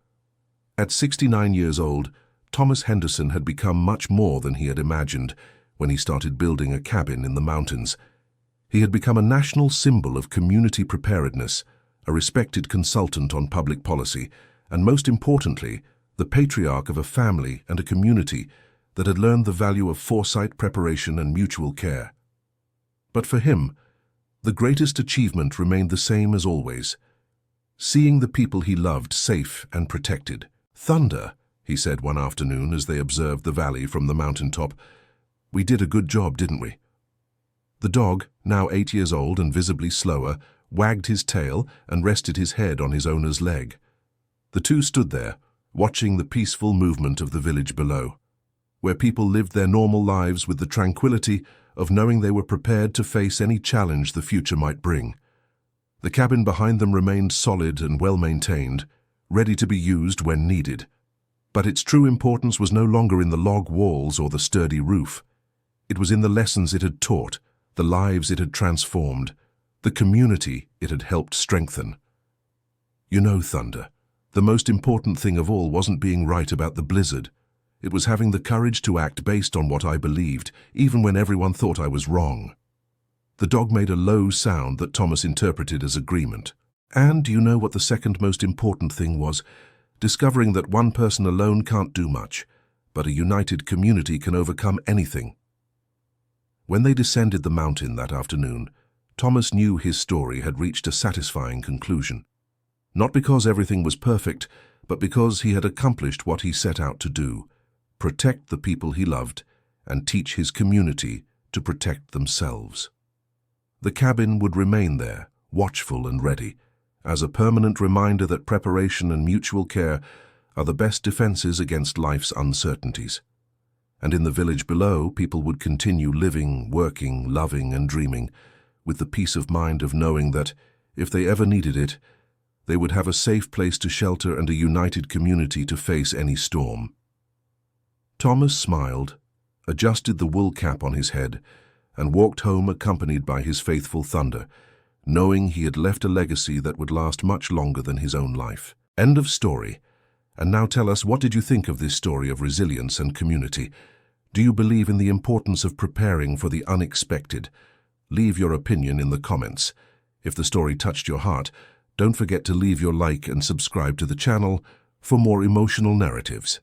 At 69 years old, Thomas Henderson had become much more than he had imagined when he started building a cabin in the mountains. He had become a national symbol of community preparedness, a respected consultant on public policy, and most importantly, the patriarch of a family and a community that had learned the value of foresight, preparation, and mutual care. But for him, the greatest achievement remained the same as always: seeing the people he loved safe and protected. "Thunder," he said one afternoon as they observed the valley from the mountaintop. "We did a good job, didn't we?" The dog, now 8 years old and visibly slower, wagged his tail and rested his head on his owner's leg. The two stood there, watching the peaceful movement of the village below, where people lived their normal lives with the tranquility of knowing they were prepared to face any challenge the future might bring. The cabin behind them remained solid and well-maintained, ready to be used when needed. But its true importance was no longer in the log walls or the sturdy roof. It was in the lessons it had taught, the lives it had transformed, the community it had helped strengthen. "You know, Thunder, the most important thing of all wasn't being right about the blizzard. It was having the courage to act based on what I believed, even when everyone thought I was wrong." The dog made a low sound that Thomas interpreted as agreement. "And you know what the second most important thing was? Discovering that one person alone can't do much, but a united community can overcome anything." When they descended the mountain that afternoon, Thomas knew his story had reached a satisfying conclusion. Not because everything was perfect, but because he had accomplished what he set out to do: protect the people he loved and teach his community to protect themselves. The cabin would remain there, watchful and ready, as a permanent reminder that preparation and mutual care are the best defenses against life's uncertainties. And in the village below, people would continue living, working, loving, and dreaming, with the peace of mind of knowing that, if they ever needed it, they would have a safe place to shelter and a united community to face any storm. Thomas smiled, adjusted the wool cap on his head, and walked home accompanied by his faithful Thunder, knowing he had left a legacy that would last much longer than his own life. End of story. And now tell us, what did you think of this story of resilience and community? Do you believe in the importance of preparing for the unexpected? Leave your opinion in the comments. If the story touched your heart, don't forget to leave your like and subscribe to the channel for more emotional narratives.